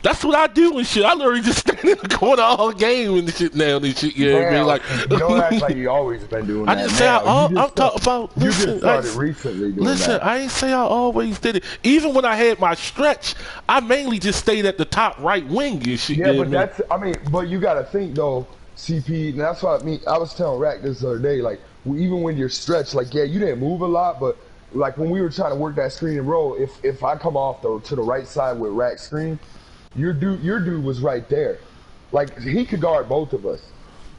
that's what I do and shit. I literally just stand in the corner all game and shit now and shit. Yeah, I mean, like,
you don't act like you always been doing that.
I didn't say I'm talking about.
You
Listen,
just started recently doing
listen,
that.
I ain't say I always did it. Even when I had my stretch, I mainly just stayed at the top right wing and shit.
Yeah, but that's. I mean, but you got to think though, CP. And that's what I mean. I was telling Rack this the other day. Like, even when you're stretched, like, yeah, you didn't move a lot, but like when we were trying to work that screen and roll, if I come off to the right side with Rack's screen. Your dude was right there. Like, he could guard both of us.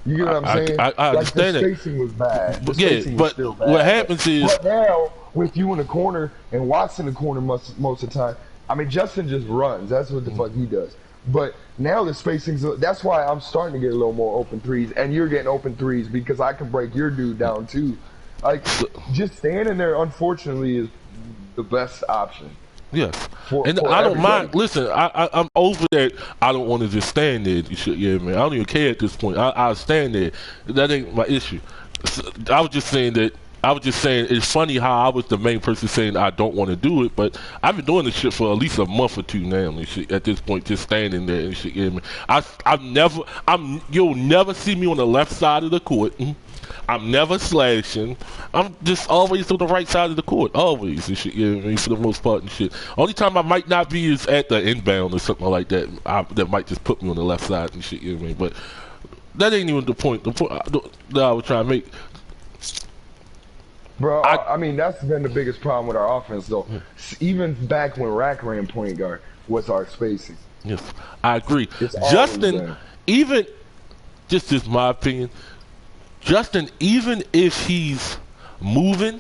You get what I'm saying?
I understand
like, the spacing was bad. The
spacing was still bad. What happens is...
But now, with you in the corner and Watson in the corner most of the time, I mean, Justin just runs. That's what the fuck he does. But now the spacing's... That's why I'm starting to get a little more open threes, and you're getting open threes because I can break your dude down, too. Like, just standing there, unfortunately, is the best option.
Yes, and I don't mind. Listen, I'm over that. I don't want to just stand there. Yeah, man. I don't even care at this point. I'll stand there. That ain't my issue. I was just saying that. I was just saying it's funny how I was the main person saying I don't want to do it, but I've been doing this shit for at least a month or two now. And shit, at this point, just standing there and shit. Yeah, man. You'll never see me on the left side of the court. I'm never slashing. I'm just always on the right side of the court, always and shit. Yeah, I mean, for the most part and shit. Only time I might not be is at the inbound or something like that. That might just put me on the left side and shit. You know what I mean? But that ain't even the point. The point that I was trying to make.
Bro, I mean, that's been the biggest problem with our offense, though. Even back when Rack ran point guard, was our spacing.
Yes, I agree. Justin, even just is my opinion. Justin, even if he's moving,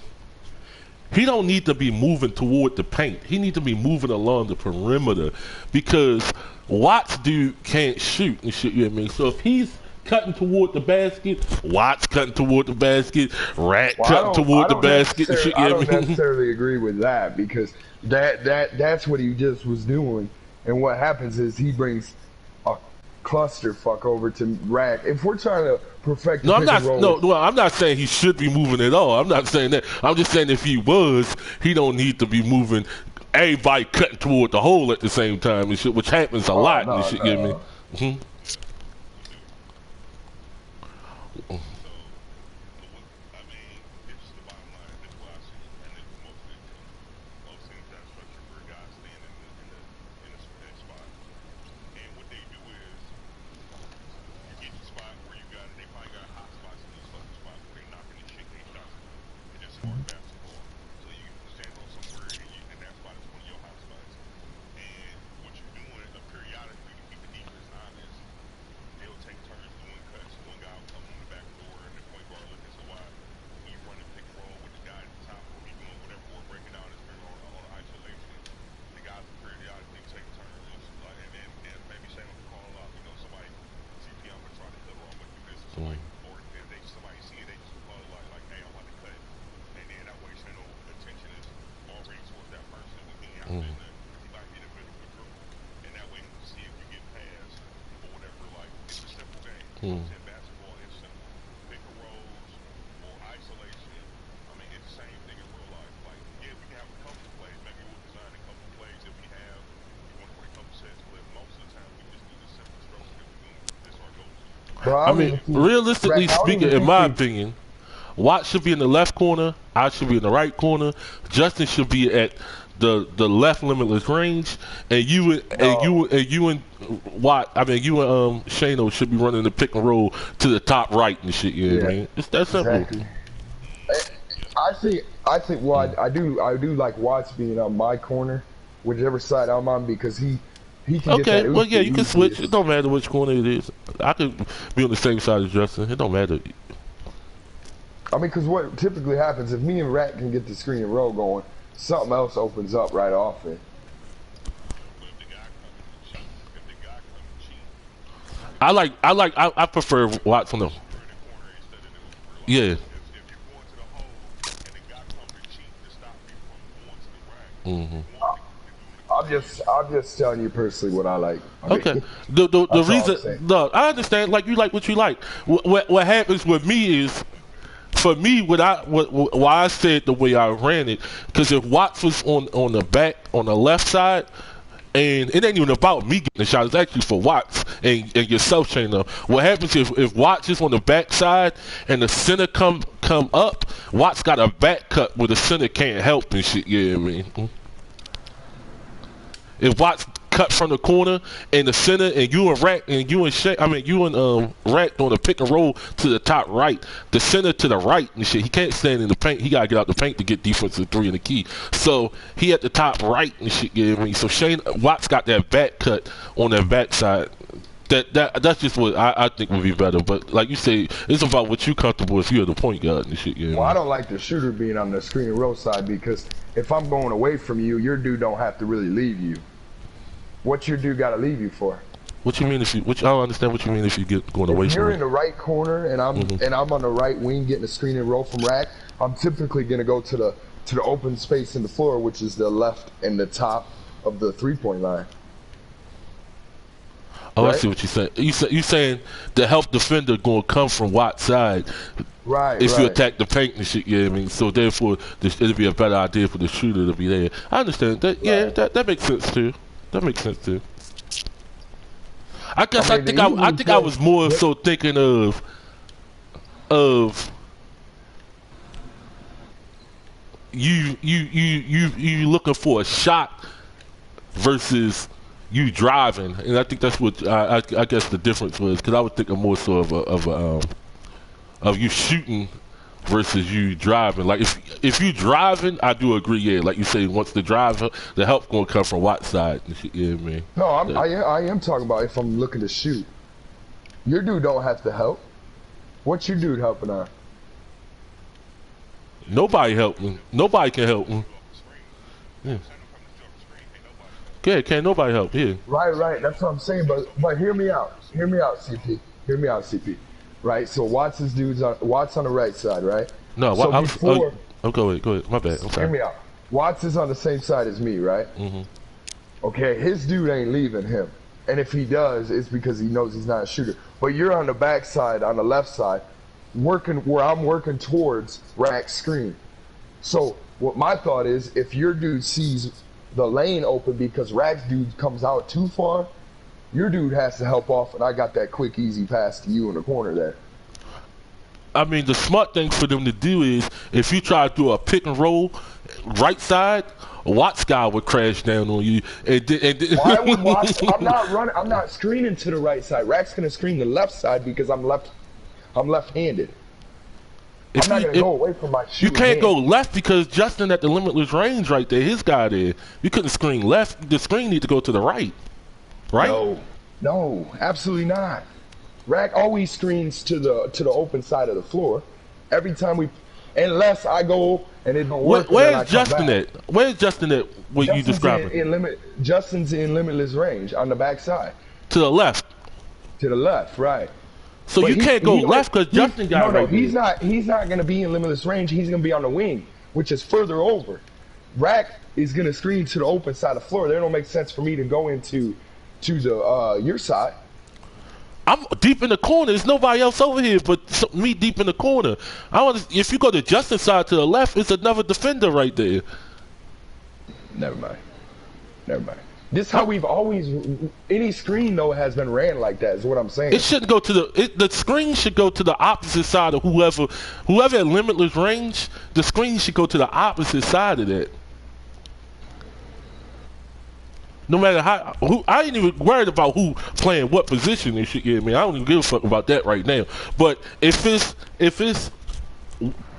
he don't need to be moving toward the paint. He needs to be moving along the perimeter because Watts dude can't shoot and shit. You know what I mean? So if he's cutting toward the basket, Watts cutting toward the basket, Rat cutting toward the basket and shit. You know what I mean?
I don't necessarily agree with that because that's what he just was doing. And what happens is he brings a clusterfuck over to Rack. If we're trying to perfect the pick and roll,
I'm not saying he should be moving at all. I'm not saying that. I'm just saying if he was, he don't need to be moving everybody cutting toward the hole at the same time and shit, which happens a lot and shit. You know what I mean? I mean, realistically speaking, in my opinion, Watt should be in the left corner. I should be in the right corner. Justin should be at the left limitless range, and you and Watt. I mean, you and Shano should be running the pick and roll to the top right and shit. You know what I mean? It's that simple.
Exactly. I think I do like Watts being on my corner, whichever side I'm on, because he can
okay, well, yeah, you can switch. It don't matter which corner it is. I could be on the same side as Justin. It don't matter.
I mean, because what typically happens, if me and Rat can get the screen and roll going, something else opens up right off it.
I prefer Watts on them. Yeah. Mm-hmm.
I'm just telling you personally what I like.
Okay. The reason, no, I understand. Like you like what you like. What happens with me is for me, why I said the way I ran it, because if Watts was on the back on the left side, and it ain't even about me getting the shot. It's actually for Watts and yourself, Shayna. What happens if Watts is on the back side and the center come up, Watts got a back cut where the center can't help and shit. Yeah, I mean, if Watts cut from the corner and the center and you and Rack and you and Shay, I mean you and Rack doing a pick and roll to the top right, the center to the right and shit. He can't stand in the paint. He gotta get out the paint to get defensive three in the key. So he at the top right and shit. Yeah, I mean, so Shane Watts got that back cut on that back side. That's just what I think would be better. But like you say, it's about what you comfortable if you're the point guard and shit. Yeah.
Well, I don't like the shooter being on the screen and roll side because if I'm going away from you, your dude don't have to really leave you. What your dude got to leave you for?
What you mean if you? I don't understand what you mean if you get going away
if
from
you're
me.
in the right corner and I'm on the right wing getting a screen and roll from Rack, I'm typically gonna go to the open space in the floor, which is the left and the top of the 3-point line.
Oh,
right?
I see what you're saying. You saying the help defender gonna come from Watt's side,
right?
If you attack the paint and shit, yeah. I mean, so therefore, it'd be a better idea for the shooter to be there. I understand that. Yeah, that makes sense too. That makes sense too. I guess I think I was more so thinking of you looking for a shot versus you driving, and I think that's what I guess the difference was, because I was thinking more so of you shooting versus you driving. Like if you driving, I do agree. Yeah, like you say, once the driver, the help gonna come from Watt's side. Yeah, man.
No, I am talking about if I'm looking to shoot. Your dude don't have to help. What's your dude helping on?
Nobody helping. Nobody can help him. Yeah. Yeah, can't nobody help. Yeah.
Right. That's what I'm saying. But hear me out. Hear me out, CP. Right. So Watts on the right side, right?
No.
So
go ahead. My bad. I'm sorry.
Hear me out. Watts is on the same side as me, right?
Mm-hmm.
Okay. His dude ain't leaving him, and if he does, it's because he knows he's not a shooter. But you're on the back side, on the left side, working where I'm working towards Rack's screen. So what my thought is, if your dude sees the lane open because Rack's dude comes out too far, your dude has to help off, and I got that quick, easy pass to you in the corner there.
I mean, the smart thing for them to do is, if you try to do a pick and roll right side, Watts guy would crash down on you.
Why would Watts? I'm not screening to the right side. Rack's gonna screen the left side because I'm left-handed. I'm not gonna go away from my shooting.
You can't go left because Justin at the limitless range right there, his guy there. You couldn't screen left. The screen need to go to the right. Right?
No, absolutely not. Rack always screens to the open side of the floor. Every time unless I go and it don't work.
Where's Justin at? Where's Justin at? What you describing?
Justin's in limitless range on the back side.
To the left.
To the left, right.
So you can't go left because Justin got right.
He's not going to be in limitless range. He's going to be on the wing, which is further over. Rack is going to screen to the open side of the floor. It don't make sense for me to go into the your side.
I'm deep in the corner. There's nobody else over here but me deep in the corner. If you go to Justin's side to the left, it's another defender right there.
Never mind. This is how we've always, any screen though has been ran like that, is what I'm saying.
It shouldn't go to the screen should go to the opposite side of whoever at limitless range. The screen should go to the opposite side of that. No matter I ain't even worried about who playing what position and shit. Yeah, man, I don't even give a fuck about that right now. But if it's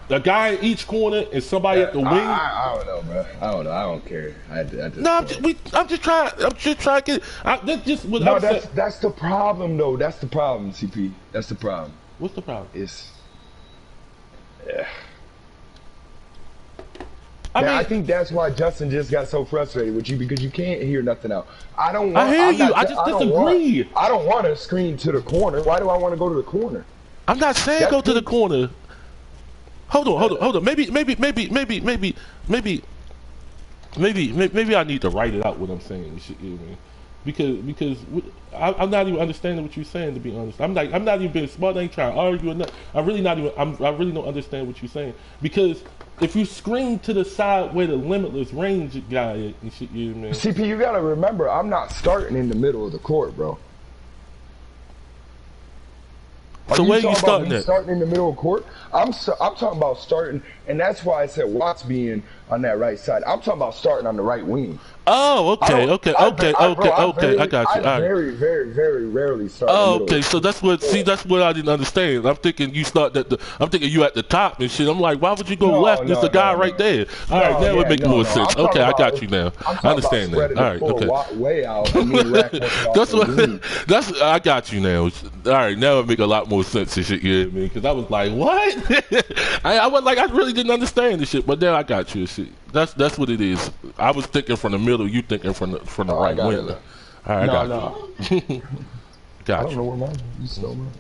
a guy in each corner and somebody at the wing.
I don't know, bro. I don't know. I don't care.
I'm just trying to get.
That's the problem, though. That's the problem, CP. That's the problem.
What's the problem?
I think that's why Justin just got so frustrated with you, because you can't hear nothing out. I
hear you. I just disagree.
I don't want to screen to the corner. Why do I want to go to the corner?
I'm not saying go to the corner. Hold on. Maybe I need to write it out what I'm saying. I'm not even understanding what you're saying, to be honest. I'm not even being smart. I ain't trying to argue or nothing. I'm really not even. I really don't understand what you're saying, because if you screen to the side where the limitless range guy is and shit, you know what I mean?
CP, you gotta remember, I'm not starting in the middle of the court, bro.
So where you starting at?
Starting in the middle of court? I'm talking about starting, and that's why I said Watts being on that right side. I'm talking about starting on the right wing.
Oh, okay. I got you.
I very, very, very rarely start.
Oh, okay. So that's what. See, that's what I didn't understand. I'm thinking you start at the. I'm thinking you at the top and shit. I'm like, why would you go left? There's the guy right there. All right, now it makes more sense. Okay, I got you now. I understand that. All right, okay.
Way out. I mean,
that's what. That's. I got you now. All right, now it make a lot more sense and shit. You know what I mean? Because I was like, what? I was like, I really didn't understand this shit. But now I got you and shit. That's what it is. I was thinking from the middle. You thinking from the right wing. All right, I got you.
I don't know where mine is. You still mine?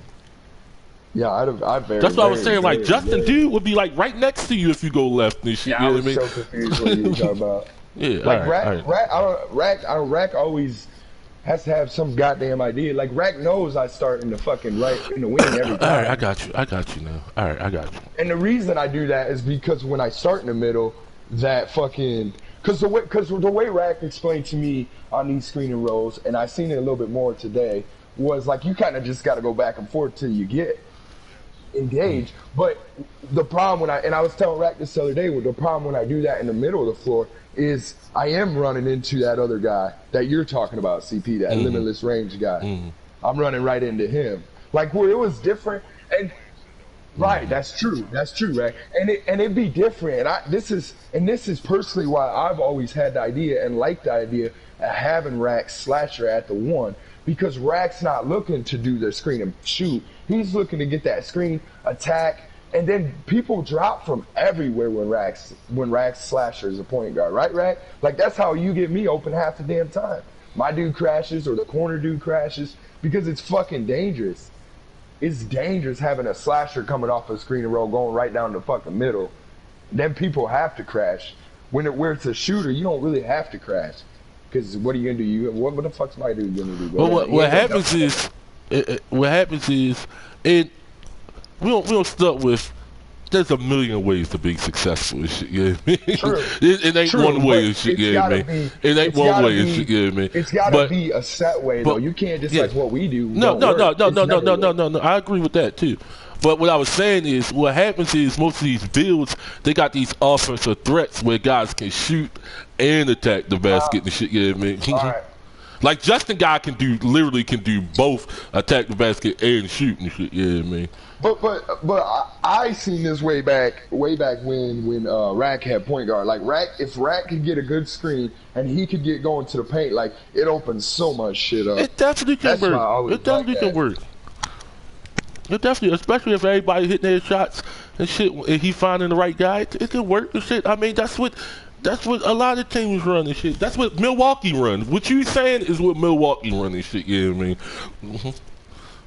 Yeah, I very.
That's what I was saying. Like Justin, dude, would be like right next to you if you go left and shit.
Yeah, I was so confused what you were talking about.
Yeah,
like Rack always has to have some goddamn idea. Like Rack knows I start in the fucking right in the wing every time.
All right, I got you now. All right, I got you.
And the reason I do that is because when I start in the middle, that fucking because the way Rack explained to me on these screening roles, and I seen it a little bit more today, was like you kind of just got to go back and forth till you get engaged. But the problem I was telling Rack this the other day, the problem when I do that in the middle of the floor is I am running into that other guy that you're talking about, CP, that limitless range guy. I'm running right into him. Like where it was different, and right, that's true, right? And it'd be different. And this is personally why I've always had the idea and liked the idea of having Rack's slasher at the one, because Rack's not looking to do the screen and shoot. He's looking to get that screen, attack, and then people drop from everywhere when Rack's slasher is a point guard, right, Rack? Like that's how you get me open half the damn time. My dude crashes or the corner dude crashes because it's fucking dangerous. It's dangerous having a slasher coming off a screen and roll going right down the fucking middle. Then people have to crash. Where it's a shooter, you don't really have to crash. Because what are you gonna do? What the fuck's my dude gonna do?
Well, what happens is, and we don't start with. There's a million ways to be successful. Shit, you know what I mean?
True.
It ain't
True,
one way. Shit, you know what I mean? It ain't one way. Shit, you know what I mean?
It's gotta be a set way though. You can't just like what we do.
No. I agree with that too. But what I was saying is, what happens is most of these builds, they got these offensive threats where guys can shoot and attack the basket and shit. You know what I mean?
Right.
Like Justin guy can do both, attack the basket and shoot and shit. You know what I mean?
But I seen this way back when Rack had point guard. Like if Rack could get a good screen and he could get going to the paint, like it opens so much shit up.
It definitely can work. It definitely can work. It definitely, especially if everybody hitting their shots and shit, and he finding the right guy, it can work and shit. I mean, that's what a lot of teams run and shit. That's what Milwaukee runs. What you saying is what Milwaukee run and shit. You know what I mean?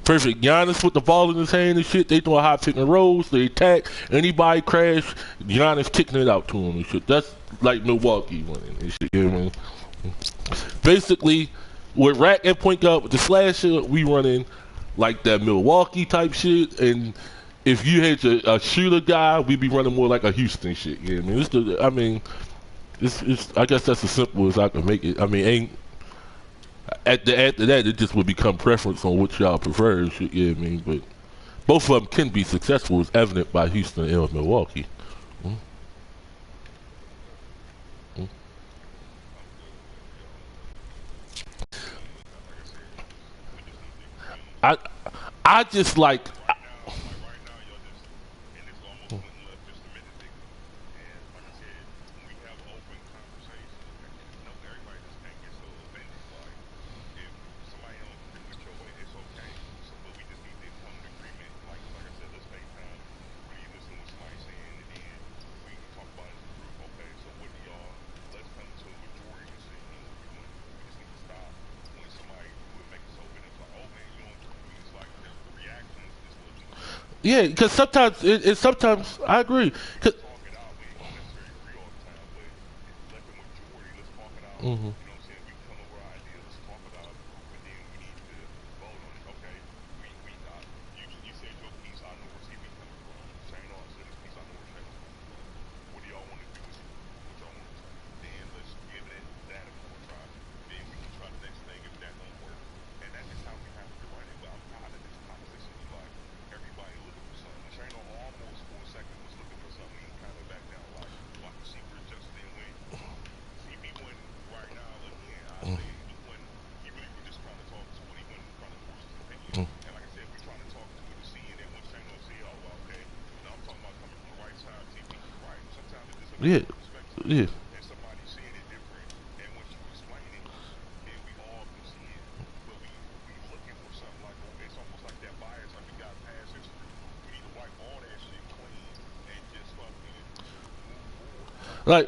Perfect. Giannis with the ball in his hand and shit. They doing high pick and rolls. They attack. Anybody crash, Giannis kicking it out to him and shit. That's like Milwaukee running and shit. You know what I mean? Basically, with Rack and point guard with the slasher, we running like that Milwaukee type shit. And if you had a shooter guy, we'd be running more like a Houston shit. You know what I mean? I guess that's as simple as I can make it. I mean, after that, it just would become preference on what y'all prefer and shit. You know what I mean? But both of them can be successful, as evident by Houston and Milwaukee. I just like. Yeah, because sometimes I agree. Yeah,
perspective,
yeah.
and somebody seeing it different. And once you explain it, then we all can see it. But we looking for something like it's almost like that bias, like we got past history. We need to wipe all that shit clean and just fucking move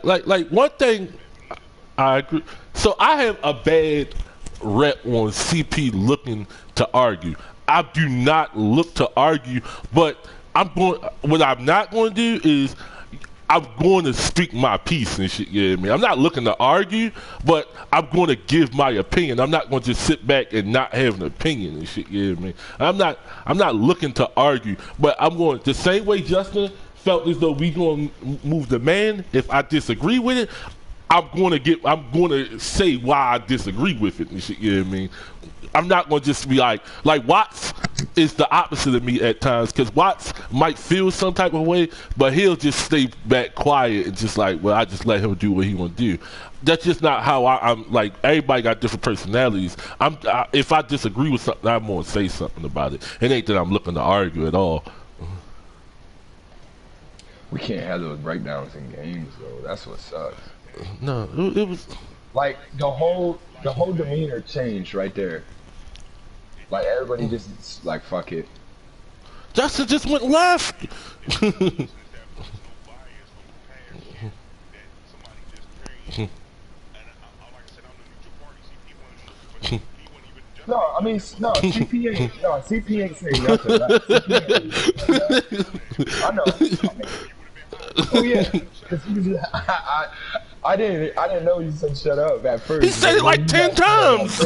forward.
Like one thing
Man, we need to though.
I agree. So I have a bad rep on CP looking to argue. I do not look to argue, but I'm going. What I'm not going to do is I'm going to speak my piece and shit. Yeah, man. I'm not looking to argue, but I'm going to give my opinion. I'm not going to just sit back and not have an opinion and shit. Yeah, man. I'm not. I'm not looking to argue, but I'm going the same way Justin felt as though we going to move the man. If I disagree with it, I'm going to say why I disagree with it and shit. You know what I mean? I'm not going to just be like Watts is the opposite of me at times, because Watts might feel some type of way, but he'll just stay back quiet and just like, well, I just let him do what he want to do. That's just not how I'm like. Everybody got different personalities. If I disagree with something, I'm going to say something about it. It ain't that I'm looking to argue at all.
We can't have those breakdowns in games though. That's what sucks.
No, it was.
Like the whole demeanor changed right there. Like everybody just like fuck it.
Justin just went left.
Is that personal bias from the past shit that somebody just carrying. And like I said, I'm the neutral party. CP wasn't looking for that. He wasn't even jumping.
No, I mean no CP ain't saying nothing. I know. Oh yeah, because I didn't know you said shut up at first.
He said it like 10 times.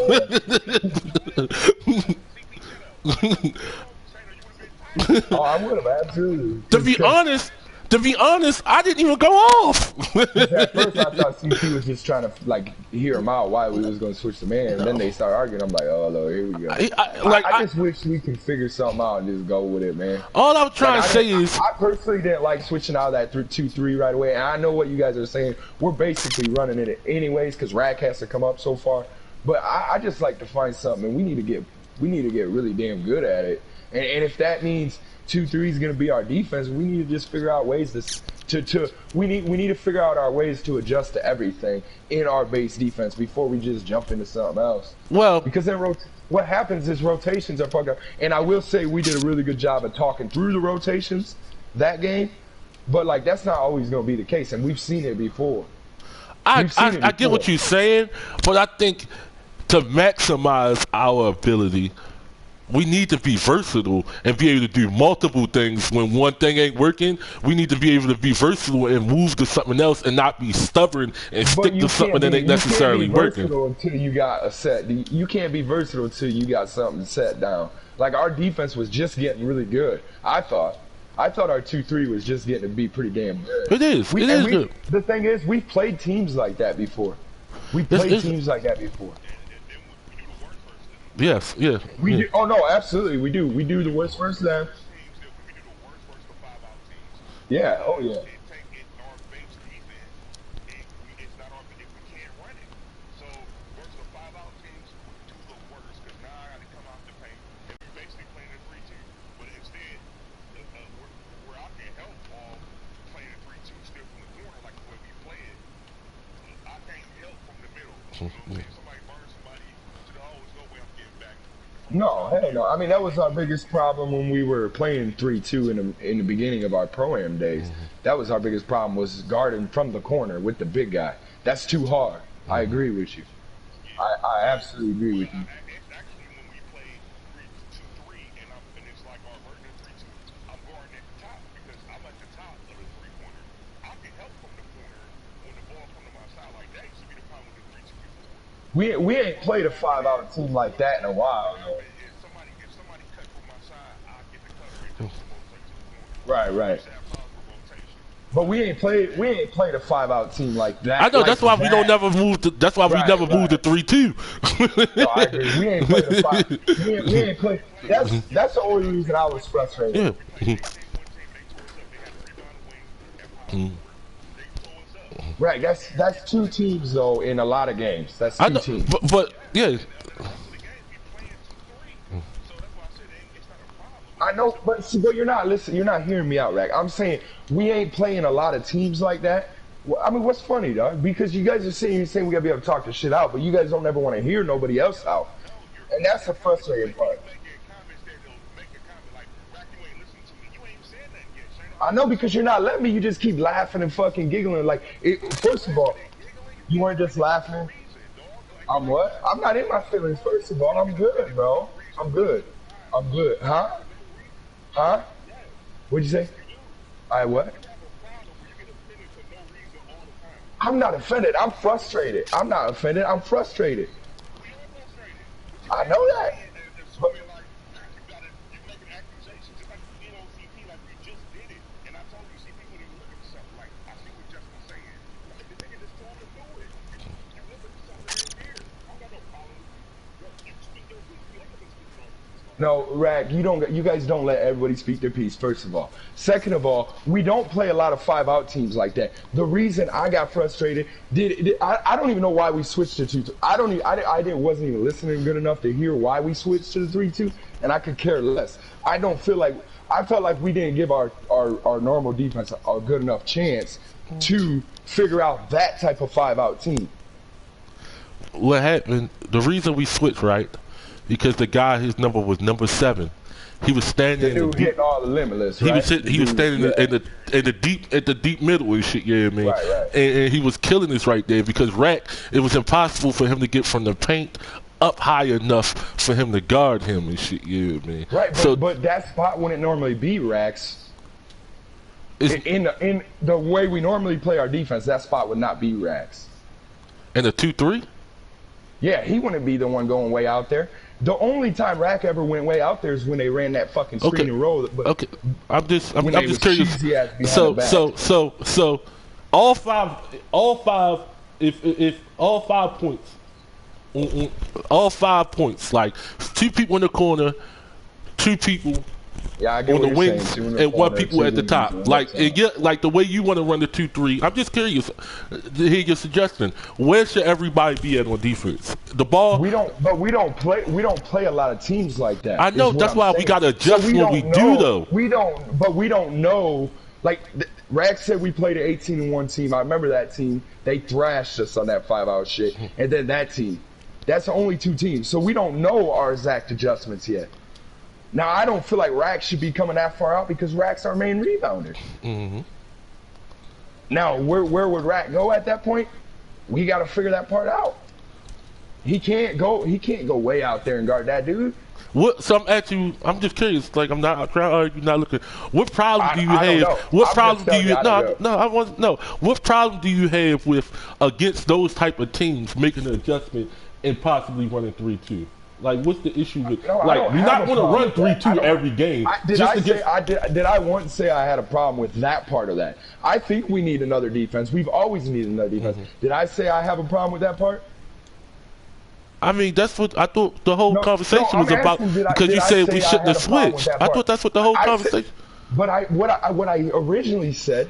Oh, I would have absolutely.
To be honest, I didn't even go off.
At first, I thought CP was just trying to like hear him out why we was going to switch the man, and then they start arguing. I'm like, oh Lord, here we go. I just wish we could figure something out and just go with it, man.
All I'm trying to say is,
I personally didn't like switching out that 2-3 right away, and I know what you guys are saying. We're basically running it anyways because Rack has to come up so far. But I just like to find something, and we need to get really damn good at it. And if that means 2-3 is going to be our defense, we need to just figure out ways we need to figure out our ways to adjust to everything in our base defense before we just jump into something else.
well,
Because then what happens is rotations are fucked up. And I will say we did a really good job of talking through the rotations that game, but like that's not always going to be the case, and we've seen it before.
I get what you're saying, but I think to maximize our ability, we need to be versatile and be able to do multiple things. When one thing ain't working, we need to be able to be versatile and move to something else and not be stubborn and stick to something that ain't necessarily working.
Until you got a set. You can't be versatile until you got something set down. Like our defense was just getting really good. I thought our 2-3 was just getting to be pretty damn good.
It is. It is good.
The thing is, we've played teams like that before. We played teams like that before.
Yes, yeah.
We do. Oh no, absolutely, we do. We do the worst first then. Yeah. Oh yeah. No, hell no. I mean, that was our biggest problem when we were playing 3-2 in the beginning of our pro-am days. That was our biggest problem, was guarding from the corner with the big guy. That's too hard. I agree with you. I absolutely agree with you.
Actually, when we play 3-2-3 and it's like our version of 3-2, I'm guarding at the top because I'm at the top of the three-pointer. I can help from the corner when the ball comes to my side. Like that used to be the problem with the 3-2 before.
We ain't played a 5-out team like that in a while, though.
If somebody cut from my side, I get the coverage and rotate to the corner.
Right, right.
That allows for rotation.
But we ain't played a 5-out team like that.
I know,
like
that's why we
that.
don't never move to. That's why we
Right,
never moved to
right.
3-2.
No, I agree. We ain't played a 5. We ain't played. That's the only reason I was frustrated.
Yeah.
One team, they tore us up. They had a rebound wing. They tore us up.
Right. That's two teams though in a lot of games. That's
I
two
know,
teams.
but yeah.
I know, but you're not listening. You're not hearing me out, Rack. I'm saying we ain't playing a lot of teams like that, Well, I mean, what's funny, dog? Because you guys are saying we gotta be able to talk the shit out, but you guys don't ever want to hear nobody else out,
No,
and that's the frustrating
you're
part.
making comments that will make a comment like, Rack, you ain't listening to me. You ain't even said nothing yet, Shane.
I know because you're not letting me. You just keep laughing and fucking giggling. Like, first of all, you weren't just laughing. I'm what? I'm not in my feelings. First of all, I'm good, bro. I'm good. I'm good. Huh? Huh? What'd you say? I what? I'm not offended. I'm frustrated. I'm not offended. I'm frustrated. I know that. But, no, Rag, you guys don't let everybody speak their piece, first of all. Second of all, we don't play a lot of 5-out teams like that. The reason I got frustrated, I don't even know why we switched to 2. Wasn't even listening good enough to hear why we switched to the 3-2, and I could care less. I felt like we didn't give our normal defense a good enough chance to figure out that type of 5-out team.
What happened, the reason we switched, right? Because the guy, his number was number 7. He was standing in the deep,
hitting all the limitless, right?
he was standing in the deep middle and shit, yeah, man.
Right.
And he was killing us right there because Rack, it was impossible for him to get from the paint up high enough for him to guard him and shit, yeah, man.
Right, but that spot wouldn't normally be Racks. In the way we normally play our defense, that spot would not be Racks.
And the 2-3?
Yeah, he wouldn't be the one going way out there. The only time Rack ever went way out there is when they ran that fucking screen and roll. But
okay, I'm just curious. So all five, if all 5 points, all 5 points, like 2 people in the corner, 2 people
I get
on the wings, and 1 people at the top. Like the way you want to run the 2-3. I'm just curious to hear your suggestion. Where should everybody be at on defense? The ball.
We don't play a lot of teams like that.
I know that's why we got to adjust what we do though.
We don't know. Like Rack said, we played an 18-1 team. I remember that team. They thrashed us on that 5-out shit, and then that team. That's the only 2 teams. So we don't know our exact adjustments yet. Now, I don't feel like Rack should be coming that far out because Rack's our main rebounder.
Mm-hmm.
Now, where would Rack go at that point? We got to figure that part out. He can't go way out there and guard that dude.
What? So I'm just curious. Like I'm not trying to argue, not looking. What problem do you have? What problem do you? No. I want to know. What problem do you have with against those type of teams making an adjustment and possibly running 3-2? Like, what's the issue with? You're not going to run 3-2 every game.
Did I once say I had a problem with that part of that? I think we need another defense. We've always needed another defense. Mm-hmm. Did I say I have a problem with that part?
I mean, that's what I thought the whole conversation was about. Because you said we shouldn't have switched. I thought that's what the whole conversation.
But what I originally said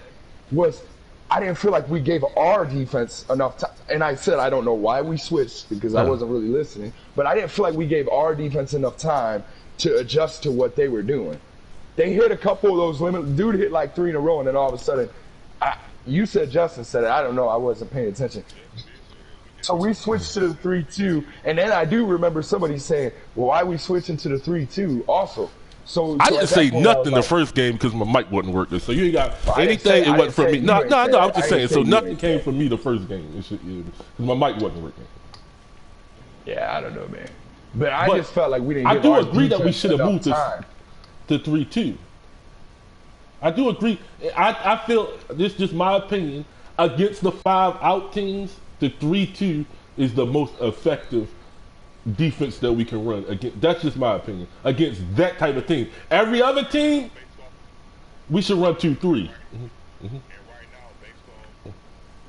was I didn't feel like we gave our defense enough time. And I said I don't know why we switched because I wasn't really listening. But I didn't feel like we gave our defense enough time to adjust to what they were doing. They hit a couple of those limits. Dude hit like 3 in a row, and then all of a sudden, you said Justin said it. I don't know. I wasn't paying attention. So we switched to the 3-2, and then I do remember somebody saying, "Well, why are we switching to the 3-2 also?" So
I didn't say nothing the first game because my mic wasn't working. So you ain't got anything. It wasn't from me. No. I was just saying. So nothing came from me the first game. Because my mic wasn't working.
Yeah, I don't know, man. But I just felt like we didn't.
I do agree that we should have moved
to
3-2. I do agree. I feel this is just my opinion. Against the 5-out teams, the 3-2 is the most effective defense that we can run against. That's just my opinion. Against that type of team, every other team, we should run 2-3. Mm-hmm. Mm-hmm.
And right now, based on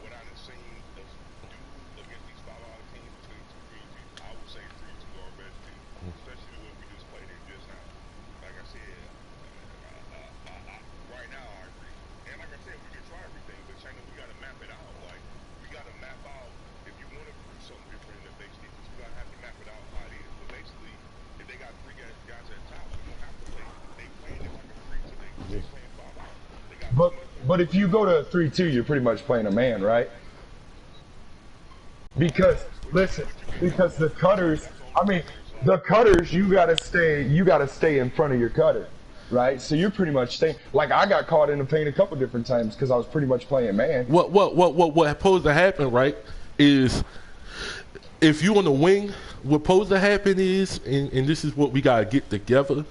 what I've seen us do against these 5-out teams between 2-3, I would say 3-2 our best team, especially the way we just played it just now. Like I said, right now I agree. And like I said, we can try everything, but China, we got to map it out. Like we got to map out if you want to do something different in the base defense, we got to have to map it out how it is. But basically, if they got 3 guys at the top, we don't have to play. They playing it like a 3-2. They playing 5-out.
But But if you go to a 3-2, you're pretty much playing a man, right? Because listen, because the cutters, I mean, the cutters, you gotta stay in front of your cutter, right? So you're pretty much staying. Like I got caught in the paint a couple different times because I was pretty much playing man.
What supposed to happen, right, is if you on the wing, what's supposed to happen is, and this is what we gotta get together.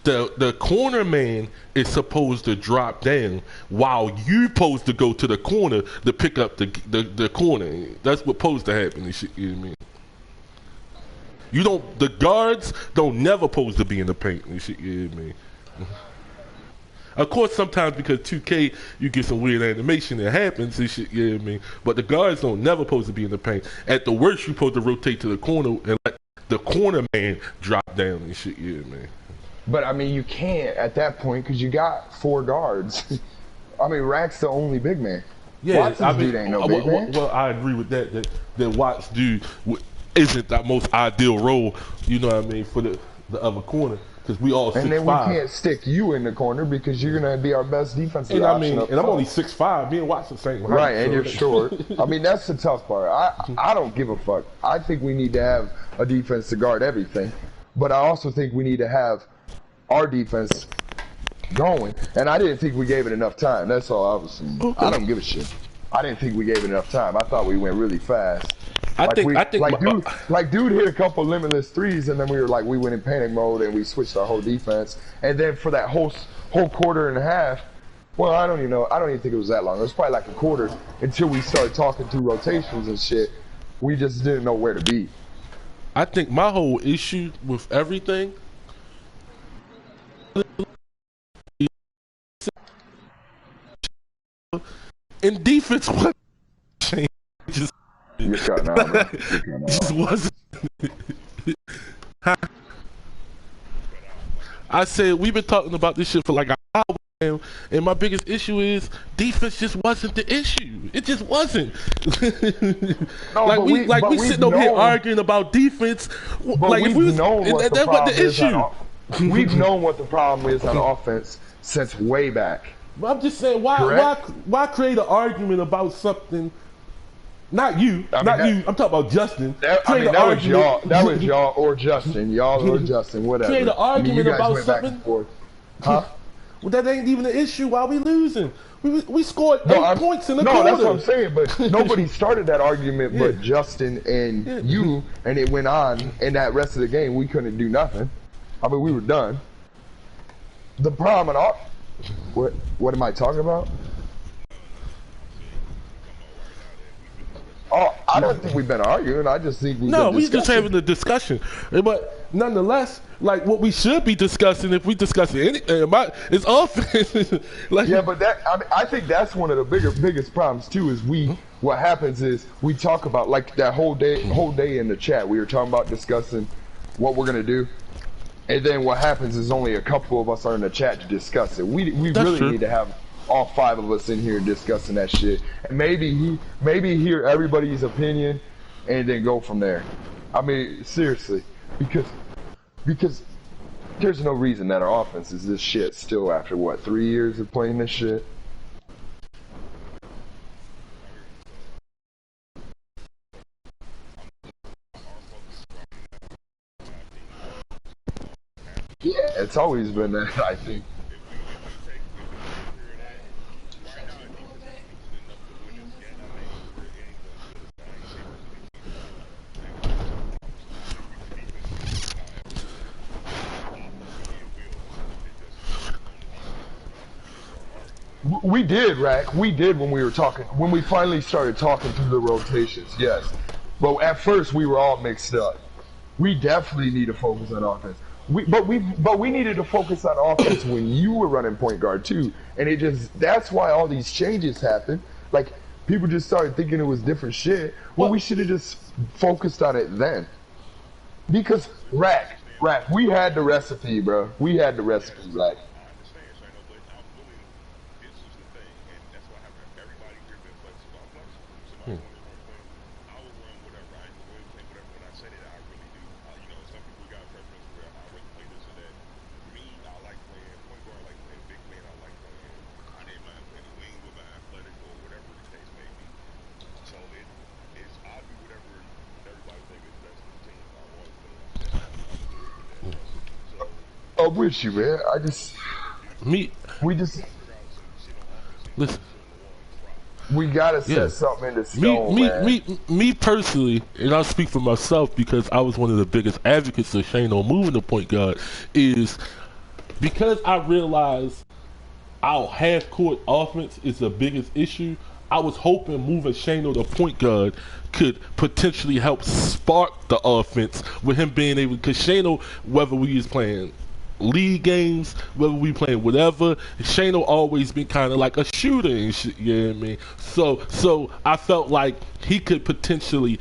The corner man is supposed to drop down while you supposed to go to the corner to pick up the corner. That's what's supposed to happen and shit, you know what I mean? You don't, the guards don't never supposed to be in the paint and shit, you know what I mean? Of course, sometimes because 2K, you get some weird animation that happens and shit, you know what I mean? But the guards don't never supposed to be in the paint. At the worst, you're supposed to rotate to the corner and let the corner man drop down and shit, you know what I mean?
But I mean, you can't at that point because you got 4 guards. I mean, Rack's the only big man.
Yeah,
Watson's dude ain't no big man.
Well, I agree with that. That Watts dude isn't that most ideal role. You know what I mean for the other corner because we all 6'5".
And then we can't stick you in the corner because you're gonna be our best defensive
and
option.
I mean, and I'm only 6'5". Me and Watson same height.
Right, and you're short. I mean, that's the tough part. I don't give a fuck. I think we need to have a defense to guard everything, but I also think we need to have our defense going, and I didn't think we gave it enough time. That's all I was saying.
Okay.
I don't give a shit. I didn't think we gave it enough time. I thought we went really fast.
I think
dude hit a couple limitless threes, and then we went in panic mode and we switched our whole defense. And then for that whole quarter and a half, well, I don't even know. I don't even think it was that long. It was probably like a quarter until we started talking through rotations and shit. We just didn't know where to be.
I think my whole issue with everything. In defense, what changed?
You're cutting out, bro.
It just wasn't. I said we've been talking about this shit for like an hour now, and my biggest issue is defense just wasn't the issue. It just wasn't.
No,
we sitting over here arguing about defense.
But
like
we've
if we was,
known what the
that
problem
was the
is.
issue.
We've known what the problem is on offense since way back.
But I'm just saying, why create an argument about something? Not you, I'm talking about Justin.
That was y'all. That was y'all or Justin. Y'all or Justin, whatever.
Create an argument about
went back and
something.
forth. Huh?
Well, that ain't even an issue. Why we losing? We scored 8 points in the quarter.
No, that's what I'm saying. But nobody started that argument but Justin and you, and it went on. And that rest of the game, we couldn't do nothing. I mean, we were done. The problem, what am I talking about? Oh, I don't think we've been arguing. I just think
we just having a discussion. But nonetheless, like what we should be discussing, if we discuss anything, is offense. Like,
yeah, but I think that's one of the biggest problems too. Is what happens is we talk about like that whole day in the chat. We were talking about discussing what we're gonna do, and then what happens is only a couple of us are in the chat to discuss it. We really need to have all 5 of us in here discussing that shit, and maybe hear everybody's opinion, and then go from there. I mean, seriously, because there's no reason that our offense is this shit still after what 3 years of playing this shit. Yeah, it's always been that, I think. We did, Rack. We did when we finally started talking through the rotations, yes. But at first we were all mixed up. We definitely need to focus on offense. But we needed to focus on offense when you were running point guard too. And that's why all these changes happened. Like people just started thinking it was different shit. Well, we should have just focused on it then. Because Rack, we had the recipe, bro. We had the recipe, Rack. I'm with you, man.
Me,
We just,
listen.
we gotta
Yeah.
set something into
Me,
stone,
me,
man.
me, me personally, and I'll speak for myself because I was one of the biggest advocates of Shane on moving the point guard. Is because I realized our half court offense is the biggest issue. I was hoping moving Shano to point guard could potentially help spark the offense with him being able, because Shano, whether we is playing league games, whether we playing whatever, Shano always been kind of like a shooter and shit, you know what I mean? So I felt like he could potentially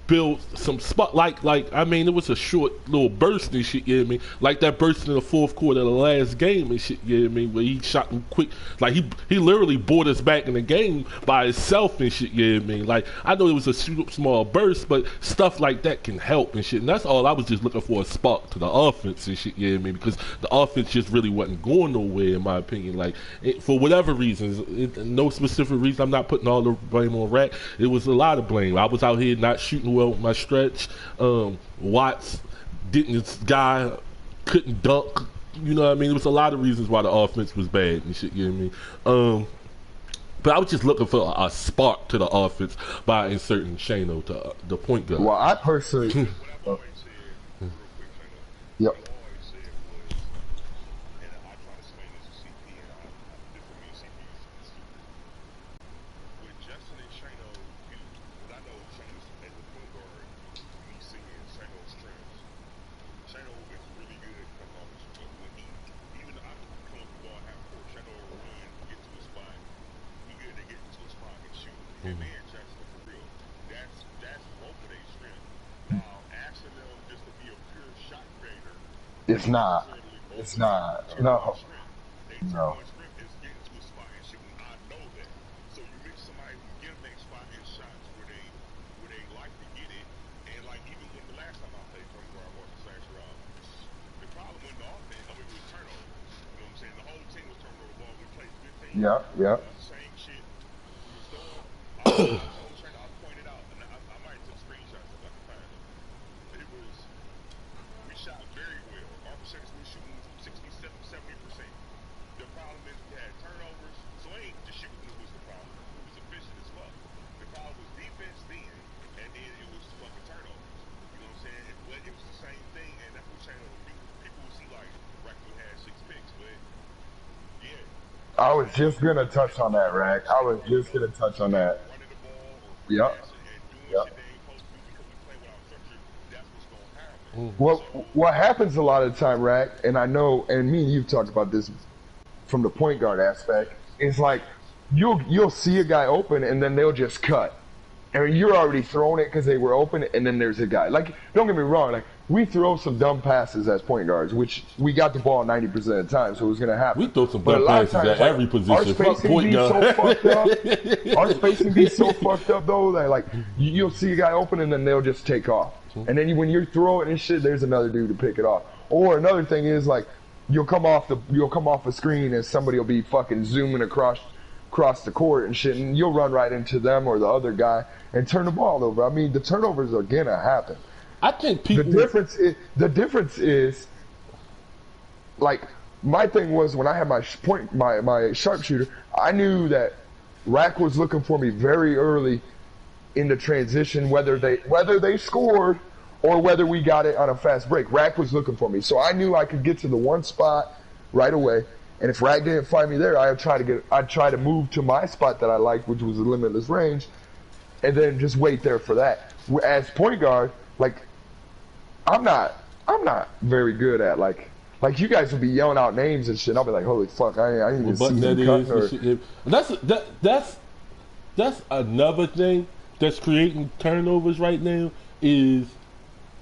build some spot, like I mean, it was a short little burst and shit, you know what I mean? Like that burst in the fourth quarter of the last game and shit, you know what I mean? Where he shot him quick, like he literally brought us back in the game by himself and shit, you know what I mean? Like, I know it was a small burst, but stuff like that can help and shit, and that's all I was just looking for, a spark to the offense and shit, you know what I mean? Because the offense just really wasn't going nowhere, in my opinion. Like, for whatever reasons, no specific reason, I'm not putting all the blame on Rat. It was a lot of blame. I was out here not shooting well with my stretch. Watts didn't, this guy couldn't dunk. You know what I mean? There was a lot of reasons why the offense was bad and shit, you know what I mean? But I was just looking for a spark to the offense by inserting Shano to the point guard.
Well, I personally,
What I've always said, real quick, Shayna,
yep.
what I've always said was, and I try to explain this to CP, and this for me, CP is stupid. With Justin and Shano, what I know Shano as a point guard, me seeing Shano's strengths. Shano is really good coming off his foot. When even though I can come up the ball half court, Shano will run, get to a spot. He good at getting to a spot and shoot. And man, Justin, for real, that's both of their strength. Now, asking them just to be a pure shot creator,
It's not. It's not. No.
They
No.
one strength is getting to a spot and shooting. I know that. So you mix somebody who get them that spot and shots where they like to get it. And like even when the last time I played point guard was the last round, the problem with the offense, I mean, it was turnovers. You know what I'm saying? The whole team was turning over the ball. We played 15.
Yeah, yeah.
It was the same shit. We was doing. I pointed out, and I might take screenshots if I can find them. It was, we shot very well. Our percentage was shooting 67, 70%. The problem is we had turnovers, so it ain't the shooting that was the problem. It was efficient as fuck. The problem was defense then, and then it was fucking turnovers. You know what I'm saying? It was the same thing, and that's what Shane would do. People would see like, Rackman had 6 picks, but yeah.
I was just gonna touch on that, Rack. I was just gonna touch on that.
Running the ball or
Yep.
passing and doing
Yep.
shit they ain't supposed to do because we play without structure, that's what's gonna happen.
What happens a lot of the time, Rack, and I know, and me and you've talked about this from the point guard aspect, is like you'll see a guy open and then they'll just cut. And you're already throwing it because they were open, and then there's a guy. Like, don't get me wrong, like, we throw some dumb passes as point guards, which we got the ball 90% of the time, so it was going to happen.
We throw some
But a
dumb
lot of
passes
times,
at every position.
Our
Fuck
spacing
point
be so
guard.
fucked up. Our spacing be so fucked up, though, that, like, you'll see a guy open, and then they'll just take off. And then when you're throwing and shit, there's another dude to pick it off. Or another thing is, like, you'll come off a screen, and somebody will be fucking zooming across the court and shit, and you'll run right into them or the other guy and turn the ball over. I mean, the turnovers are gonna happen.
I think people.
The difference is, like, my thing was when I had my my sharpshooter, I knew that Rack was looking for me very early in the transition, whether they scored or whether we got it on a fast break. Rack was looking for me, so I knew I could get to the one spot right away. And if Rack didn't find me there, I'd try to move to my spot that I liked, which was the limitless range, and then just wait there for that. As point guard, like, I'm not very good at like you guys would be yelling out names and shit. I'll be like, holy fuck, I didn't even see him cutting.
That's another thing that's creating turnovers right now. Is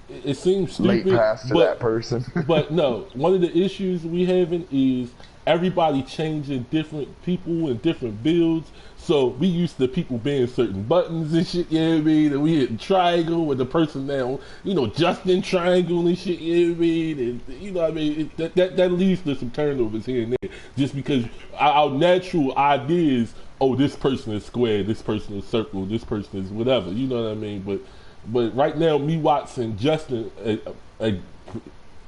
it seems stupid,
late pass to that person.
But no, one of the issues we having is everybody changing, different people and different builds. So we used to people being certain buttons and shit, you know what I mean? And we hitting triangle with the person now, you know, Justin triangle and shit, you know what I mean? And you know what I mean? That leads to some turnovers here and there. Just because our natural ideas, oh, this person is square, this person is circle, this person is whatever, you know what I mean? But right now, me, Watson, Justin,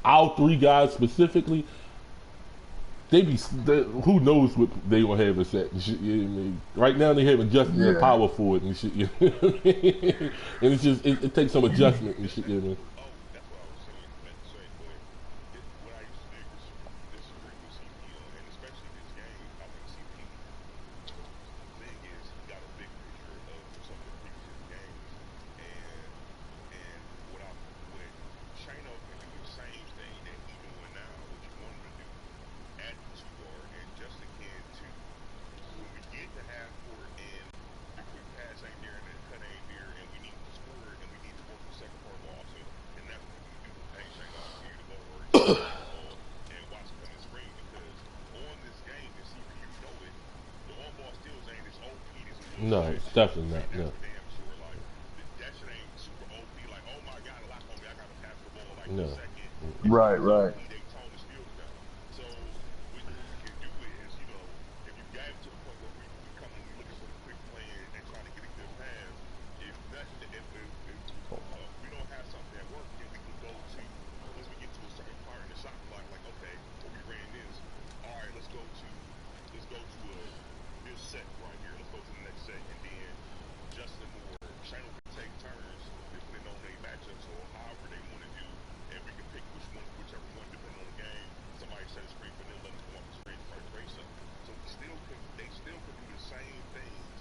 our three guys specifically, who knows what they gonna have us at and shit. You know what I mean? Right now they having Justin and
Yeah.
power forward and shit. You know what I mean? And it's just it takes some adjustment and shit. You know what I mean?
Oh, that's what I was saying. What I used to disagree with CP on, and especially this game, I think CP. The thing is, he got a big picture of some of the previous games, and what Shano can do the same thing that he doing now, what you want him to do at the 2 guard, and Justin can too. When we get to half court and the quick pass ain't there and the cut ain't there, and we need to score and we need to work the second part of the offense, and that's what we do. Hey, Shane, I'll give you the ball or you give the ball and watch it come and screen because on this game, the CPU know it, the on ball steals ain't as OP as it was
No,
last
it's
year.
definitely not.
And
No.
that's for damn sure. Like, that shit ain't super OP. Like, oh my God, lock on me, I gotta pass the ball like
No.
the second.
Right, right.
They tone the steals down. So what we can do is, if you got to the point where we come and we looking for the quick play and trying to get a good pass, if we don't have something that works, then we can go to once we get to a certain part in the shot clock, like okay, well, we ran this. All right, let's go to this set right here. Let's go to the next set, and then Justin or Shane can take turns depending on their matchups or however they want to do, and we can pick whichever one depending on the game. Somebody set a screen for them, let them come off the screen for a something. So they still can do the same things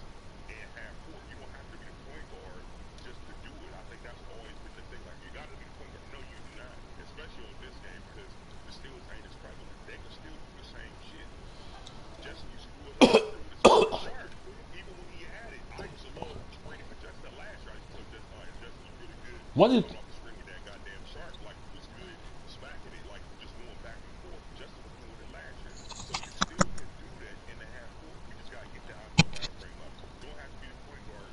in half court. You don't have to be the point guard just to do it. I think that's always been the thing. Like you got to be the point guard. No, you do not, especially on this game because the steals ain't as prevalent. They can still do the same shit. Justin used to do it sharp. Even when he had it, I used to love screening for Justin last year. I used to tell Justin, Justin was really good.
What is
Coming off the screen with that goddamn sharp, like he was good smacking it, like just going back and forth. Justin was doing it last year. So you still can do that in the half court. We just gotta get the outside frame up. You don't have to be the point guard.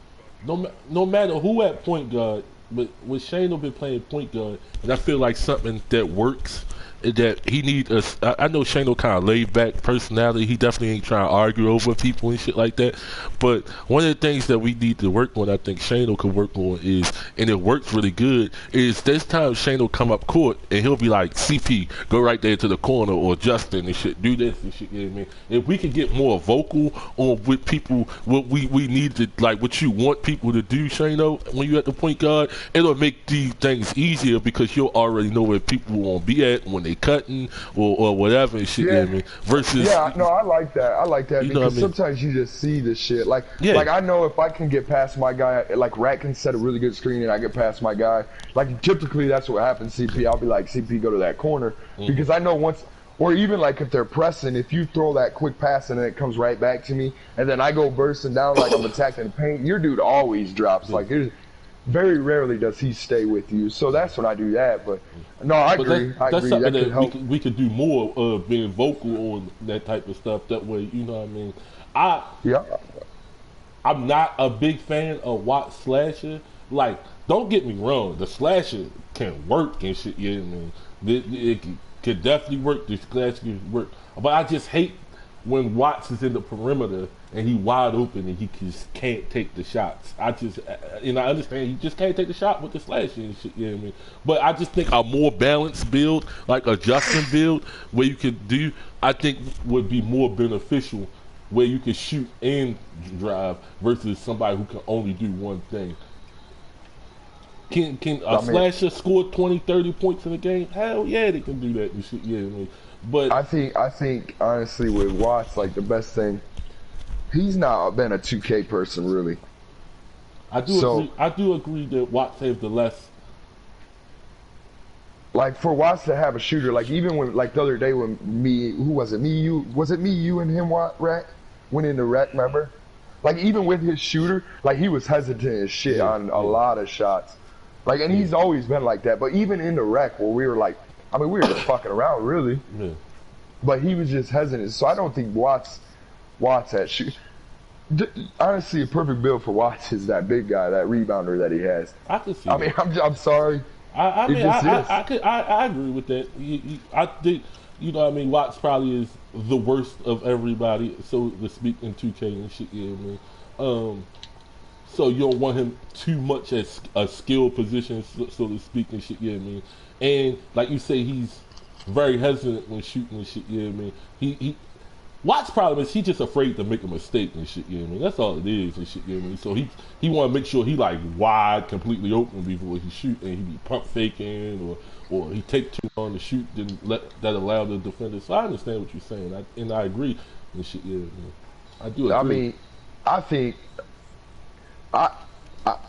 no matter who at point guard, but with Shane been playing point guard, and I feel like something that works is that he need us. I know Shane kind of laid back personality. He definitely ain't trying to argue over people and shit like that. But one of the things that we need to work on, I think Shane can work on is, and it works really good, is this time Shane will come up court and he'll be like, CP, go right there to the corner, or Justin and shit, do this and shit. You know what I mean? If we can get more vocal on what people, what we need to, like what you want people to do, Shane, when you're at the point guard, it'll make these things easier because you'll already know where people won't be at when they cutting or whatever and shit.
Yeah.
You know what I mean? Versus,
Yeah, no, I like that. I like that
You know
because
what I mean?
sometimes you just see the shit. Like,
Yeah.
like I know if I can get past my guy, like Rat can set a really good screen and I get past my guy. Like typically that's what happens. CP, I'll be like, CP, go to that corner because I know once. Or even like if they're pressing, if you throw that quick pass and then it comes right back to me, and then I go bursting down like I'm attacking the paint, your dude always drops. Like very rarely does he stay with you. So that's when I do that. But no, I
but
agree. I
that's
agree.
something
That could
that
help.
we could do more of, being vocal on that type of stuff. That way, you know what I mean?
Yeah.
I'm not a big fan of Watt slasher. Like, don't get me wrong, the slasher can work and shit. You know what I mean? It could definitely work. The slasher can work, but I just hate when Watts is in the perimeter and he wide open and he just can't take the shots. I understand he just can't take the shot with the slasher and shit. You know what I mean? But I just think a more balanced build, like a Justin build, where you could do, I think would be more beneficial, where you can shoot and drive versus somebody who can only do one thing. Can a slasher score 20, 30 points in a game? Hell yeah, they can do that and shit. Yeah, I mean, but
I think honestly with Watts, like the best thing, he's not been a 2K person really.
I do agree that Watts have the less.
Like for Watts to have a shooter, like even when like the other day when was it me, you and him, Rat went into Rat, remember? Like even with his shooter, like he was hesitant as shit on a lot of shots. Like, and he's always been like that. But even in the Rec where we were like, I mean, we were just fucking around really.
Yeah.
But he was just hesitant. So I don't think Watts at shoot. Honestly, a perfect build for Watts is that big guy, that rebounder that he has.
I can see.
I mean, I'm sorry.
I agree with that. I think, you know what I mean, Watts probably is the worst of everybody, so to speak, in 2K and shit. You know what I mean? So you don't want him too much as a skill position, so to speak, and shit. You know what I mean? And like you say, he's very hesitant when shooting and shit. You know what I mean? He Watt's problem is he just afraid to make a mistake and shit. You know what I mean? That's all it is and shit. You know what I mean? So he want to make sure he like wide, completely open before he shoot, and he be pump faking or he take too long to shoot, then let that allow the defender. So I understand what you're saying, and I agree and shit. Yeah, man. I do agree.
I mean, I think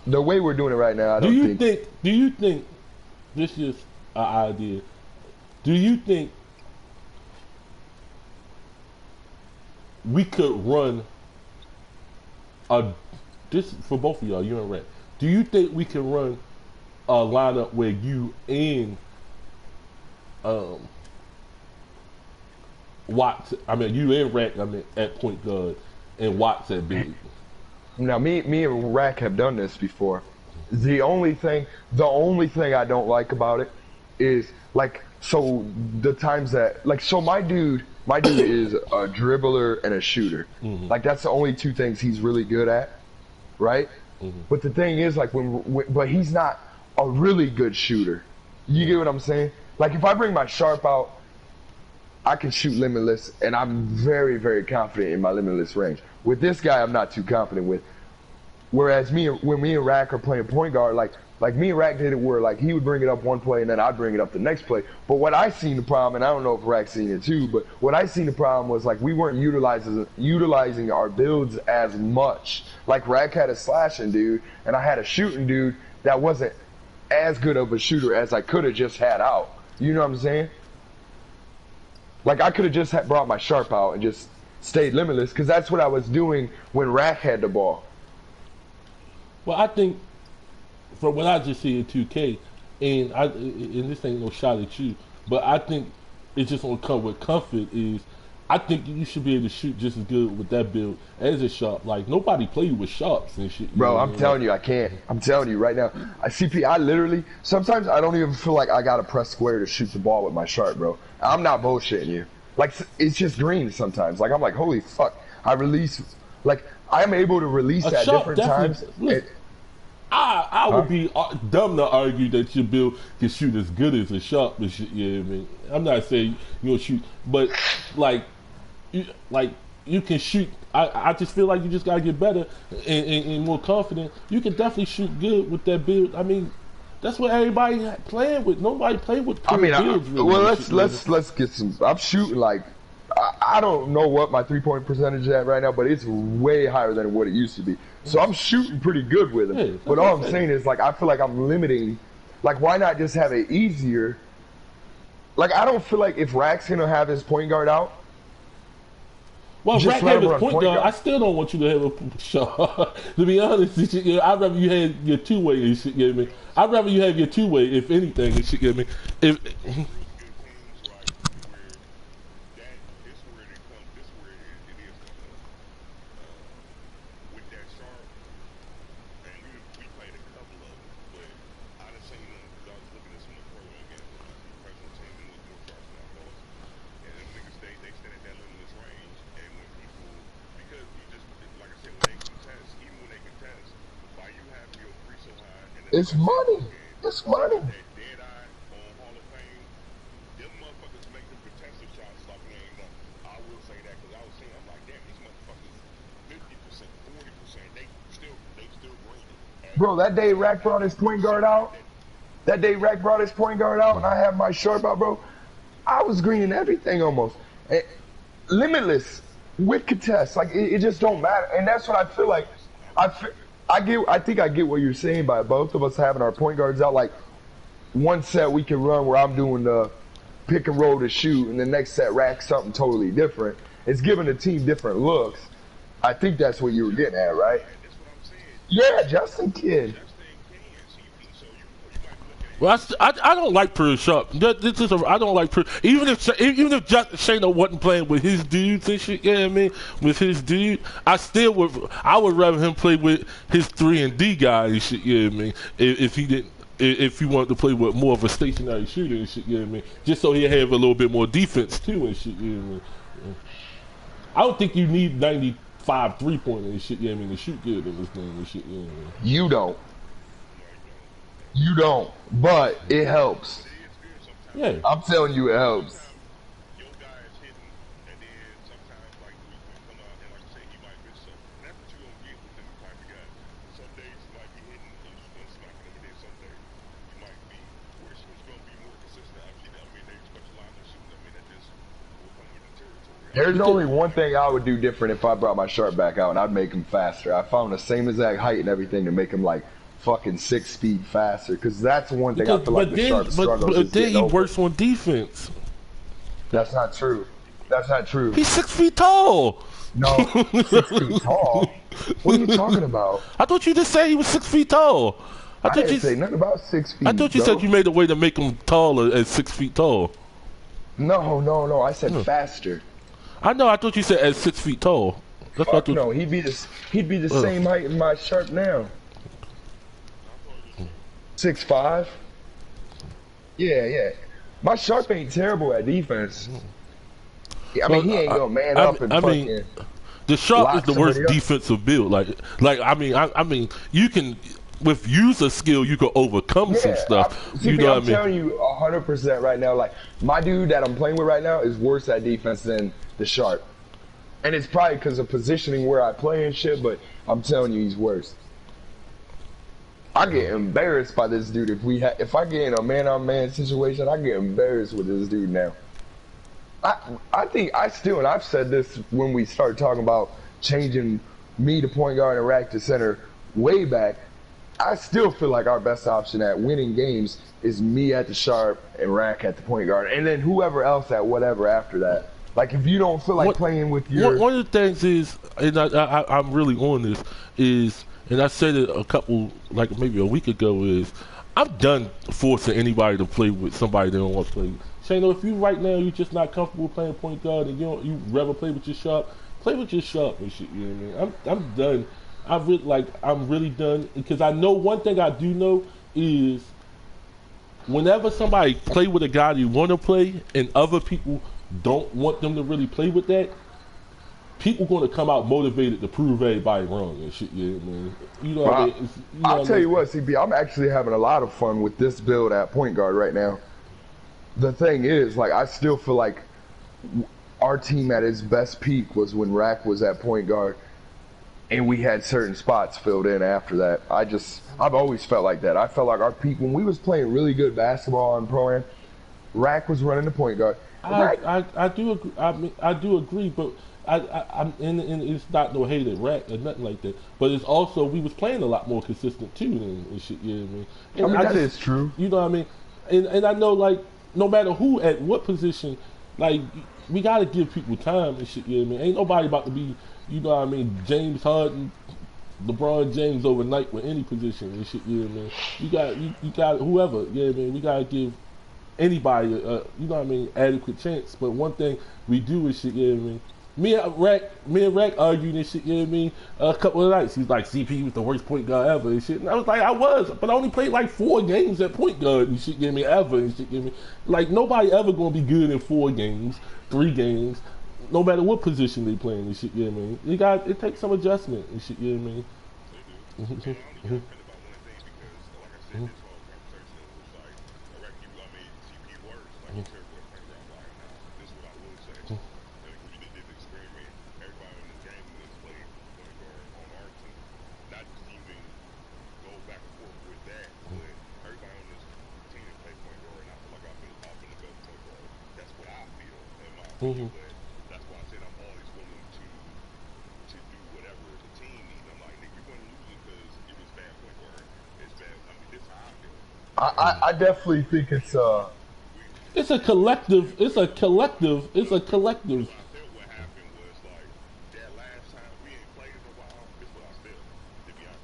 the way we're doing it right now, I don't think.
Do you think this is an idea? Do you think we could run this for both of y'all, you and Rat? Do you think we can run a lineup where you and Watts, you and Rat, at point guard, and Watts at big?
Now, me and Rack have done this before. The only thing I don't like about it is so the times that so my dude is a dribbler and a shooter.
Mm-hmm.
Like that's the only two things he's really good at, right?
Mm-hmm.
But the thing is but he's not a really good shooter. You get what I'm saying? Like if I bring my sharp out, I can shoot limitless, and I'm very, very confident in my limitless range. With this guy, I'm not too confident with. Whereas when me and Rack are playing point guard, like me and Rack did it where he would bring it up one play and then I'd bring it up the next play. But what I seen the problem, and I don't know if Rack seen it too, but what I seen the problem was we weren't utilizing our builds as much. Like Rack had a slashing dude and I had a shooting dude that wasn't as good of a shooter as I could have just had out. You know what I'm saying? Like I could have just brought my sharp out and just stayed limitless, because that's what I was doing when Rack had the ball.
Well, I think from what I just see in 2K, and this ain't no shot at you, but I think it's just gonna come with comfort. I think you should be able to shoot just as good with that build as a sharp. Like nobody played with sharps and shit.
Bro, I'm telling you, I can't. I'm telling you right now. I literally sometimes I don't even feel like I gotta press square to shoot the ball with my sharp, bro. I'm not bullshitting you. Like it's just green sometimes. Like I'm like, holy fuck! I'm able to release
a
at different times.
I would be dumb to argue that your build can shoot as good as a sharp and shit. Yeah, I mean, I'm not saying you'll shoot, but you can shoot. I just feel like you just gotta get better and more confident. You can definitely shoot good with that build. I mean, that's what everybody playing with. Nobody played with builds. Really,
well, let's get some. I'm shooting I don't know what my 3-point percentage is at right now, but it's way higher than what it used to be. So I'm shooting pretty good with it.
Yeah,
but all I'm saying is I feel like I'm limiting. Why not just have it easier? I don't feel like if Rack's gonna have his point guard out.
Well, Rack have his point guard. I still don't want you to have a shot. To be honest, I'd rather you had your two-way and shit. You know what I mean? I'd rather you have your two-way, if anything, and shit. You know what I mean?
It's money. It's money. Bro, that day Rack brought his point guard out, and I have my sharp out, bro, I was greening everything almost. Limitless with contest. It just don't matter. And that's what I feel like. I think I get what you're saying by both of us having our point guards out. One set we can run where I'm doing the pick and roll to shoot, and the next set Rack something totally different. It's giving the team different looks. I think that's what you were getting at, right? Yeah, Justin Kidd.
Well, I don't like Pure Sharp. I don't like Pure. Even if Shayna wasn't playing with his dudes and shit, you know what I mean? With his dude, I would rather him play with his 3 and D guy and shit, you know what I mean? If he wanted to play with more of a stationary shooter and shit, you know what I mean? Just so he'll have a little bit more defense too and shit, you know what I mean? I don't think you need 90 5 3-pointers and shit. Yeah, I mean, to shoot good in this thing and shit. Yeah, man.
You don't. You don't. But it helps.
But it is good sometimes.
Yeah.
I'm telling you, it helps.
Sometimes your guy is hitting, and then sometimes like we come out and like I say he might miss something. And that's what you gonna get with them type of guys. Some days you might be hitting and smacking them, and then some days you might be where it's gonna be more consistent. Obviously, I mean they specialize in shooting. I mean that just will come with the territory.
There's only one thing I would do different if I brought my sharp back out, and I'd make him faster. I found the same exact height and everything to make him like fucking 6 feet faster, because that's one thing I feel like the sharp struggles.
But then he works on defense.
That's not true. That's not true.
He's 6 feet tall.
No, 6 feet tall. What are you talking about?
I thought you just said he was 6 feet tall.
I didn't say nothing about 6 feet.
I thought you said you made a way to make him taller at 6 feet tall.
No. I said faster.
I know. I thought you said at 6 feet tall. That's what I thought.
No, he'd be the same height as my sharp now. 6'5". Yeah. My sharp ain't terrible at defense. I mean, he ain't gonna man up and fucking.
The sharp is
lock
the worst
somebody up.
defensive build. I mean, you can with user skill you can overcome some stuff. You know what I mean?
I'm telling you 100% right now. Like my dude that I'm playing with right now is worse at defense than the sharp, and it's probably because of positioning where I play and shit. But I'm telling you, he's worse. I get embarrassed by this dude if I get in a man-on-man situation. I get embarrassed with this dude now. I think and I've said this when we started talking about changing me to point guard and Rack to center way back. I still feel like our best option at winning games is me at the sharp and Rack at the point guard, and then whoever else at whatever after that. Like if you don't feel like playing with your
one of the things is, and I'm really on this is. And I said it a couple, like maybe a week ago, is I'm done forcing anybody to play with somebody they don't want to play with. Shano, if you right now you're just not comfortable playing point guard and you rather play with your sharp and shit. You know what I mean? I'm done. I'm really done, because I know one thing I do know is whenever somebody play with a guy you want to play and other people don't want them to really play with that, people going to come out motivated to prove everybody wrong and shit. Yeah, man. You know what I mean?
I'll tell you what, CB, I'm actually having a lot of fun with this build at point guard right now. The thing is, like, I still feel like our team at its best peak was when Rack was at point guard, and we had certain spots filled in after that. I've always felt like that. I felt like our peak when we was playing really good basketball on Pro-Am, Rack was running the point guard.
I do agree. I do agree, but. And it's not no hate at Rack or nothing like that, but it's also we was playing a lot more consistent too and shit. You know what I mean? And
that is true.
You know what I mean? And I know, like, no matter who at what position, like, we gotta give people time and shit. You know what I mean? Ain't nobody about to be, you know what I mean, James Harden, LeBron James overnight with any position and shit. You know what I mean? You got whoever. You know what I mean? We gotta give anybody you know what I mean, adequate chance. But one thing we do is shit. You know what I mean? Me and Rack argued and shit, you know what I mean, a couple of nights. He's like, CP was the worst point guard ever and shit. And I was like, I was, but I only played like 4 games at point guard and shit, you know what I mean, ever and shit, you know what I mean. Like, nobody ever gonna be good in 4 games, 3 games, no matter what position they playing and shit, you know what I mean. It takes some adjustment and shit, you know what I mean.
They do. And I only got offended about one thing because, like I said, this whole conversation was like, Rack, I mean, CP works, like, you terrible at point guard. I'm like, nah, this is what I will say. Because we did this experiment, everybody in the game was played point guard on our team. Not just even go back and forth with that, but everybody on this team that play point guard, and I feel like I've been the best point guard. That's what I feel in my opinion, but that's why I said I'm always willing to do whatever the team needs. I'm like, nigga, you're going to lose it because it was bad point guard. It's bad. I mean, this is how I feel.
I definitely think it's
It's a collective. It's a collective.
I felt what happened was like that last time we ain't played in a while. This what I felt, to be honest.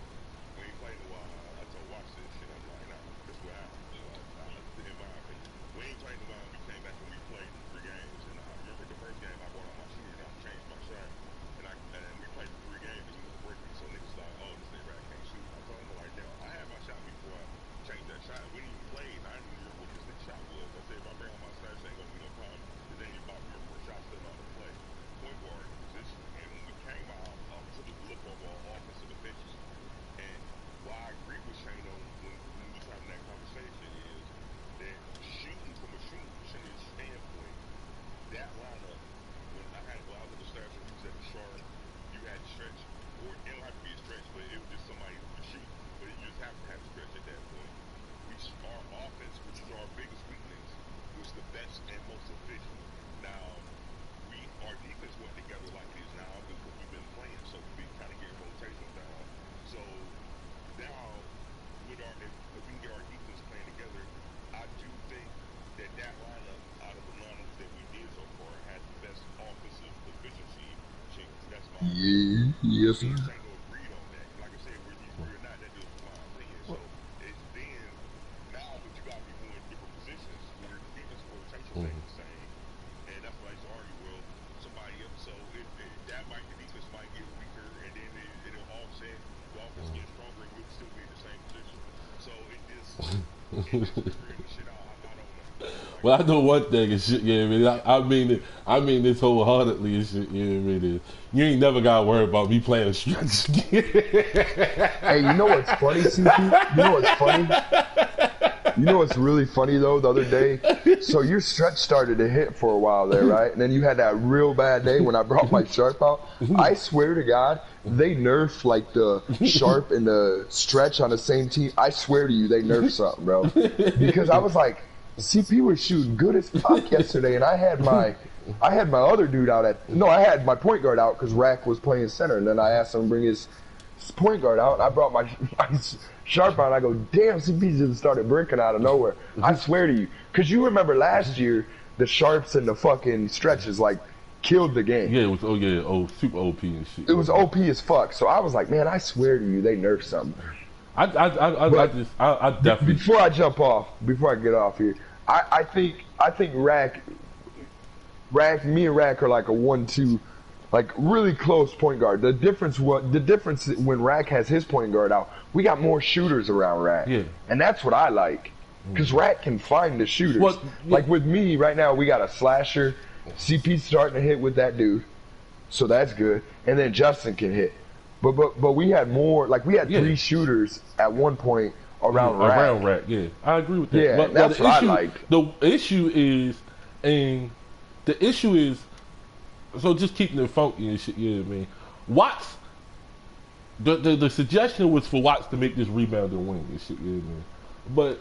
We ain't played in a while. I told Watch this shit. I'm like, nah, this what happened. In my opinion, we ain't played in a while. We came back and we played 3 games. And I remember the first game I brought on my shooter and I changed my shot. And we played 3 games and he was breaking. So niggas thought, oh, this nigga Rack can't shoot. I told him like, damn, I had my shot before I changed that shot. We didn't even play. And I didn't even remember what this nigga shot was. I said, if I bring on my stats, ain't gonna be no problem. Because then you about to remember what shots that on the
just
ain't no agreed on that. Like I said, whether you agree or not, that deals with my opinion. So it's then now, but you got people in different positions where the defensive rotation ain't the same, and that's why I used to argue. Well, somebody else, so that might the defense might get weaker, and then it'll offset. The offense gets stronger, and we'll still be in the same position. So it just figuring the shit out. I don't know.
Well, I know one thing and shit, yeah, man. I mean this wholeheartedly and shit, yeah, man. You ain't never gotta worry about me playing stretch.
Hey, you know what's funny, CP? You know what's funny? You know what's really funny though? The other day, so your stretch started to hit for a while there, right? And then you had that real bad day when I brought my sharp out. I swear to God, they nerfed like the sharp and the stretch on the same team. I swear to you, they nerfed something, bro. Because I was like, CP was shooting good as fuck yesterday, and I had my other dude out I had my point guard out because Rack was playing center, and then I asked him to bring his point guard out, and I brought my sharp out, and I go, damn, CP just started bricking out of nowhere. I swear to you, because you remember last year, the sharps and the fucking stretches, like, killed the game.
Yeah, it was, super OP and shit.
It was OP as fuck, so I was like, man, I swear to you, they nerfed something.
I definitely.
Before I get off here, I think Rack, me and Rack are like a 1-2, like really close point guard. The difference when Rack has his point guard out, we got more shooters around Rack.
Yeah.
And that's what I like, because Rack can find the shooters.
Well, yeah.
Like with me right now, we got a slasher. CP's starting to hit with that dude, so that's good. And then Justin can hit. But we had more, like we had 3 shooters at one point around Rack.
Around Rack, yeah. I agree with that.
Yeah,
but
that's
the
what
issue,
I like.
The issue is, so just keeping it funky and shit, yeah, man. Watts, the suggestion was for Watts to make this rebounding wing and shit, yeah, man. But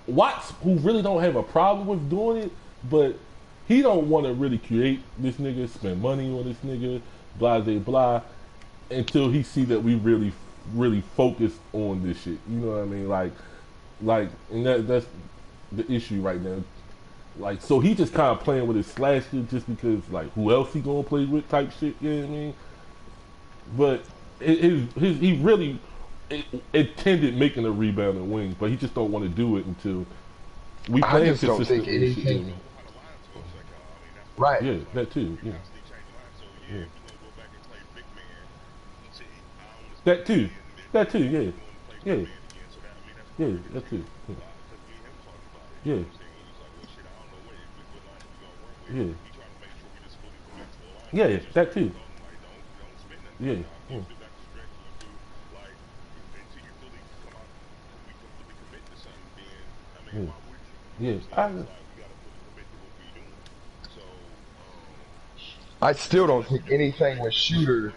Watts, who really don't have a problem with doing it, but he don't want to really create this nigga, spend money on this nigga, blah, blah, blah, until he see that we really focus on this shit. You know what I mean? Like, and that's the issue right now. Like, so he just kind of playing with his slasher just because, like, who else he gonna play with type shit. You know what I mean? But he really intended making a rebounding wing, but he just don't want to do it until we play
I just don't think anything. Right.
Yeah, that too. Yeah. Yeah. That too. That too. Yeah. Yeah. Yeah. That too. Yeah. Yeah. Yeah. Yeah. That too. Yeah. Yeah. Yeah. Yeah.
I still don't think anything with shooter.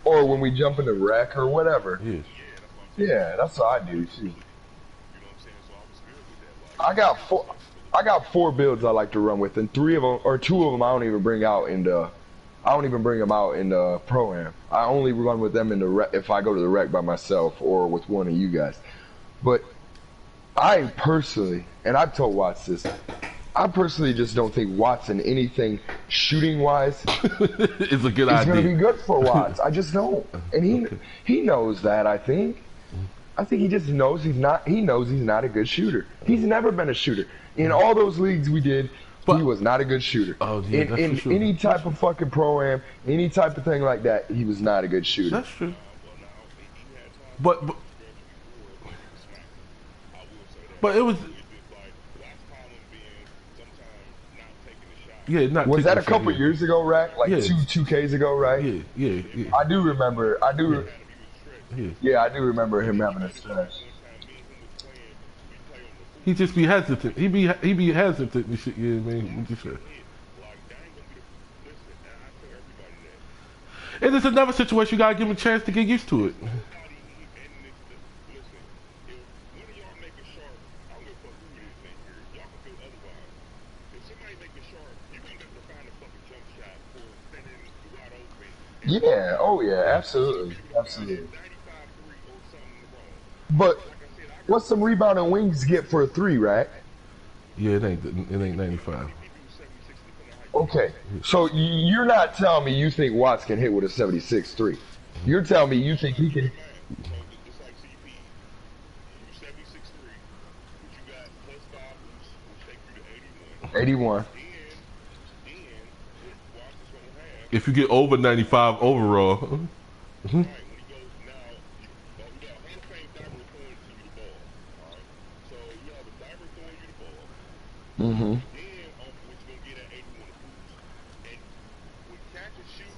Or when we jump into Rack or whatever.
Yeah.
Yeah, that's what I do too. I got 4 builds I like to run with, and 2 of them I don't even bring out in the. I don't even bring them out in the pro-am. I only run with them in the rec if I go to the rec by myself or with one of you guys. But I personally, and I've told Watts this, I personally just don't think Watts in anything shooting-wise
it's a good idea.
It's going to be good for Watts. I just don't. And he knows that, I think. I think he just knows he's not a good shooter. He's never been a shooter. In all those leagues we did, he was not a good shooter.
Oh, yeah,
in
sure.
any type of fucking pro-am, any type of thing like that, he was not a good shooter.
That's true. But it was. Yeah, not.
Was that a couple years ago, Rack? Like 2Ks ago, right?
Yeah.
I do remember.
Yeah.
Yeah, I do remember him having a stretch.
He just be hesitant. He be hesitant and shit. Yeah, man. And it's another situation you gotta give him a chance to get used to it.
Yeah. Oh yeah. Absolutely. Absolutely. But what's some rebounding wings get for a 3, Rack?
Yeah, it ain't 95.
Okay, so you're not telling me you think Watts can hit with a 76.3. You're telling me you think he can.
So it's like CP. You 76.3, but you got plus 5 boosts, which take you to 81.
81.
Then what Watts is gonna have.
If you get over 95 overall,
Right, when he goes now, you got Hall of Fame diver throwing to you the ball. Alright. So you have a diver throwing you the ball.
Mm-hmm.
Then what you gonna get at 81 boost. And with catch and shoot,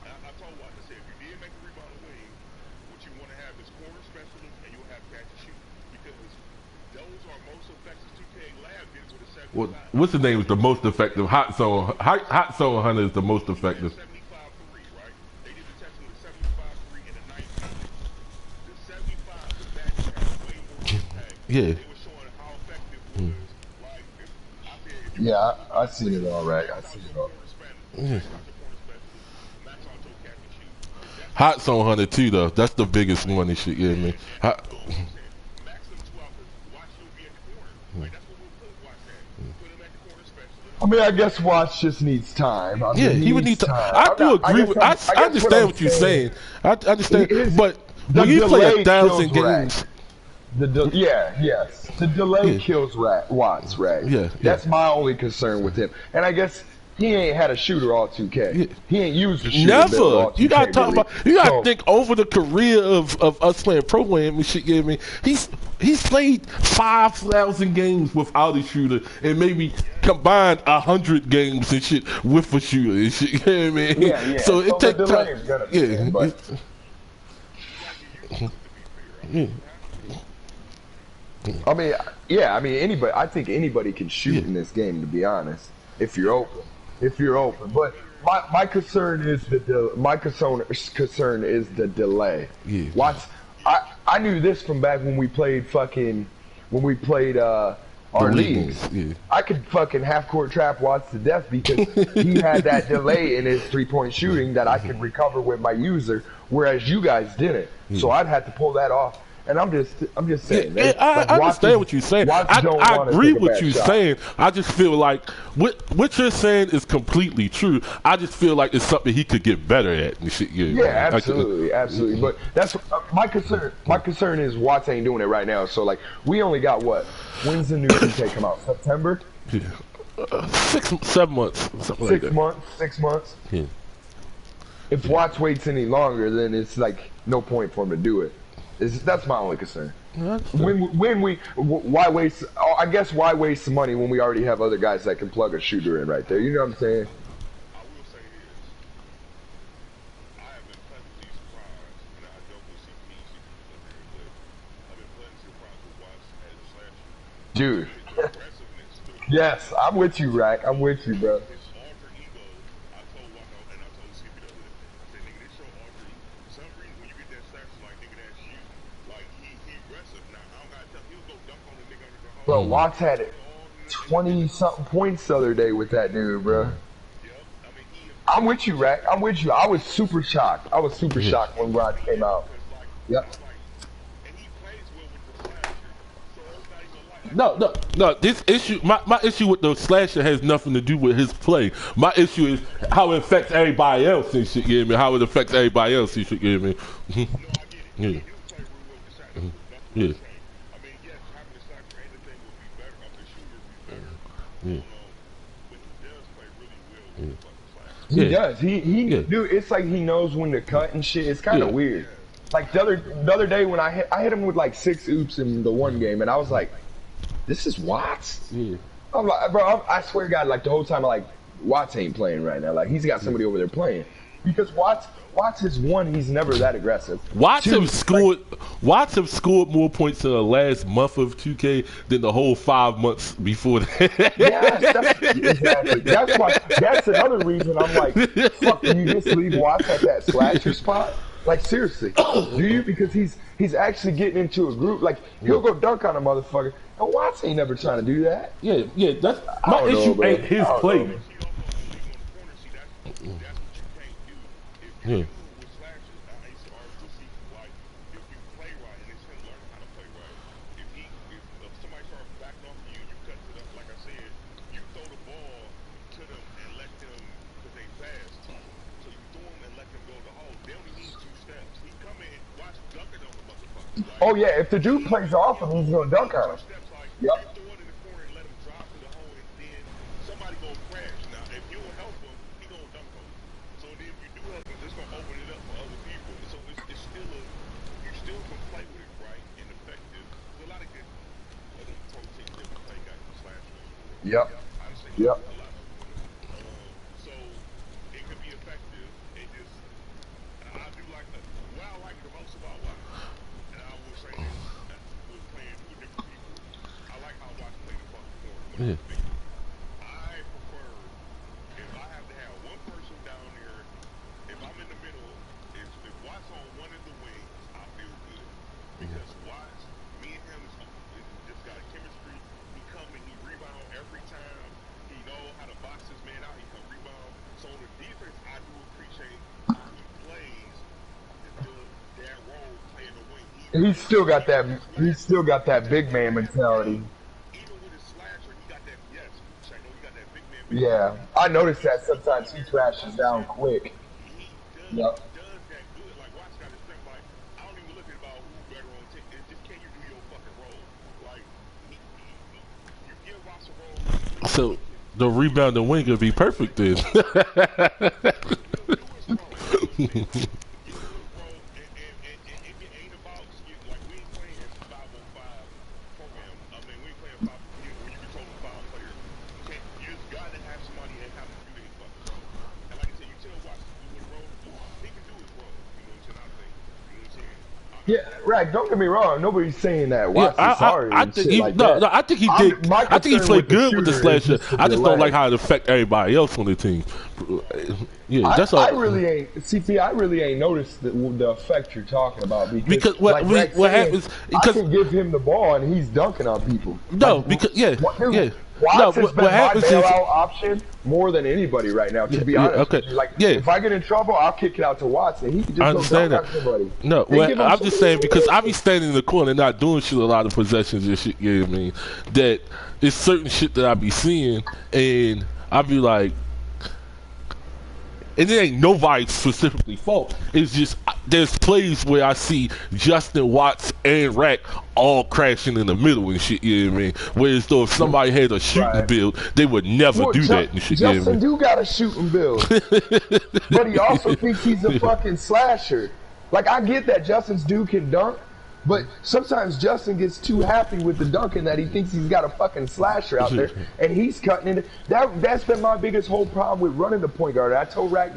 I told Watts, I said if you did make a rebound wing, what you wanna have is corner specialist and you'll have catch and shoot. Because those are most effective 2K lab did with a 75.
what's the name is the most effective? Hot zone hunter is the most effective.
75-3, right? They did the testing with a 75-3 and a 90. The 75, the Magic had way more impact.
Yeah.
They were showing how effective it was. Like, I said, if you
Yeah, I seen it all right. I seen it all.
max auto catch and shoot.
Hot zone hunter too though. That's the biggest one and shit. Yeah, man.
Max them 2 out because watch you'll be at the corner. Like, that's what we'll put watch at. Put him at the corner specialist.
I mean, I guess Watts just needs time. I mean,
Yeah, he would need
needs
to.
time.
I do agree with. I
guess
understand
I'm
what you're saying. I understand,
His-
but
the
when you play
delay
1,000
kills Rag.
games,
Yes. The delay
Yeah.
kills Watts, right?
Yeah.
That's my only concern with him. And I guess he ain't had a shooter all 2K.
Yeah.
He ain't used a shooter.
never.
all 2K,
You gotta talk
really.
about. You gotta
So,
think over the career of us playing pro am and shit. Yeah, I mean, he's played 5,000 games without a shooter, and maybe combined 100 games and shit with a shooter and shit. You know what I mean?
Yeah.
So it
the
takes
delay
time.
is gonna be
Yeah.
there, but I mean, yeah. I mean, anybody. I think anybody can shoot
Yeah.
in this game. To be honest, if you're open, But my concern is my concern is the delay.
Yeah.
Watch, I knew this from back when we played our leagues.
Yeah.
I could fucking half court trap Watts to death because he had that delay in his 3-point shooting that I could recover with my user, whereas you guys didn't. So I'd have to pull that off. And I'm just saying.
Yeah, I understand what you're saying. I agree with what you're saying. I just feel like what you're saying is completely true. I just feel like it's something he could get better at. And shit.
Yeah, absolutely. But that's my concern. My concern is Watts ain't doing it right now. So like, we only got what? When's the new 2K come out? September?
Yeah. 7 months, something like that.
6 months.
Yeah.
If Watts waits any longer, then it's like no point for him to do it. That's my only concern. Why waste? I guess why waste the money when we already have other guys that can plug a shooter in right there? You know what I'm saying?
I will say this. I have been pleasantly surprised, and I don't with CP, but I've been pleasantly surprised with Watts as a slasher.
Dude.
His aggressiveness,
Yes, I'm with you, Rack. I'm with you, bro.
his alter ego. I told Watts, and I told CP the other day, I said, nigga, this your alter ego. For some reason, when you get that slasher, like, nigga, that's you. Like, he aggressive. Now, I don't gotta tell him, he'll go dunk on the nigga under the hole.
Bro, Watts had it 20-something points the other day with that dude, bro.
Yep. I mean,
I'm with you, Rack. I'm with you. I was super shocked. Shocked when Rod came out. Yep.
and he plays well with the slasher. So everybody's gonna like
No. This issue, my issue with the slasher has nothing to do with his play. My issue is how it affects everybody else and shit. You know what I mean? How it affects everybody else and shit. You know what I mean?
No, I get it.
Yeah.
He do play real well with the slasher. That's what
Yeah.
I'm saying. I mean, yes, having the slasher, anything would be better. The shooter would be better.
Yeah.
But he does play really well with the fucking slasher.
He
Yeah.
does. He
Yeah.
dude. It's like he knows when to cut and shit. It's kind of
Yeah.
weird. Like the other day when I hit him with like 6 oops in the one game, and I was like, "This is Watts."
Yeah.
I'm like, bro. I swear to God, like the whole time, I'm like, Watts ain't playing right now. Like he's got somebody over there playing because Watts is one. He's never that aggressive.
Watts
Two,
have scored more points in the last month of 2K than the whole 5 months before that.
Yes, exactly. That's another reason I'm like, fuck, do you just leave Watts at that slasher spot? Like seriously, do you? Because he's actually getting into a group. Like he'll go dunk on a motherfucker, and Watts ain't never trying to do that.
Yeah. That's
I
my
don't know,
issue.
bro.
Ain't his
I don't
play.
know.
See, that's what you can't do. If
Yeah.
you with slashes, I used to argue with CP, like, if you play right, and it's him learning how to play right. If somebody starts backing off you, you cut to them, like I said, fast too. So you throw him and let them go to the hole. They only need 2 steps. He come in, watch dunking on the motherfuckers. Like,
Oh yeah, if the dude plays off him, he's gonna dunk on him.
2 steps, like
Yep.
you throw it in the corner and let him drive to the hole, and then somebody gonna crash. Now, if you don't help him, he gonna dunk on you. So then if you do help him, it's gonna open it up for other people. So it's still you still can play with it right and effective. There's a lot of good pro teams that play guys with slashers.
Yep.
I'd say
Yep.
a lot of them. So it could be effective. It just I do like what I like the most about Watch, and I will say this with playing with different people. I like how Watch play the fucking corner.
Yeah.
I prefer if I have to have one person down there. If I'm in the middle, if Watch on one of the wings, I feel good because Watch, me and him just got chemistry. He come and he rebound every time. He know how to box his man out. He come rebound. So on the defense, I do appreciate how he plays that role playing the wing.
He's still got that. He's still got that big man mentality.
Even with his slasher, he got that. Yes, I know he got that big man.
Yeah, I noticed that sometimes he crashes down quick.
He
Yep.
does that good. Like Watch got his strength. Like I don't even look at about who's better on team. It's just can you do your fucking role? Like you give Watch a role.
So the rebounding wing would be perfect then.
Do his role. And if it ain't about like we ain't playing 5-on-5 program. I mean we ain't playing 5 when you control 5 players. You just gotta have somebody that have to do their fucking role. And like I said, you tell Watch to do his role. He can do his role. You know what I'm saying? I think. You know what I'm saying?
Yeah, right. Don't get me wrong. Nobody's saying that.
Yeah,
Watch is sorry.
I
and
think
shit
he,
like
no,
that.
no, I think he
I'm-
did.
my
I think he
concern
played
with the
good with the
shooter is
slasher.
just to
I just don't
delay.
like how it affect everybody else on the team. Yeah, that's all.
I really ain't. CP, I really ain't noticed the effect you're talking about
Because what-
Greg
what
said,
happens-
I
because-
can give him the ball and he's dunking on people.
No,
Like,
because yeah,
dude,
yeah.
Watts
No,
has
what
been my
happens is
bailout option more than anybody right now. To be
yeah,
honest,
okay,
with you. Like
yeah.
if I get in trouble, I'll kick it out to Watts and he can just
I
go
understand
dunk
that.
on somebody.
No,
They
well,
give him
I'm
some-
just saying because I be standing in the corner and not doing shit a lot of possessions and shit. You know what I mean? That it's certain shit that I be seeing and I be like, and it ain't nobody specifically fault. It's just there's plays where I see Justin Watts and Rack all crashing in the middle and shit. You know what I mean? Whereas though if somebody had a shooting
Right.
build, they would never
Well,
do that and shit. You know what I
Justin
mean?
do got a shooting build, but he also thinks he's a fucking slasher. Like I get that Justin's dude can dunk, but sometimes Justin gets too happy with the dunking that he thinks he's got a fucking slasher out there, and he's cutting it. That's been my biggest whole problem with running the point guard. I told Rack,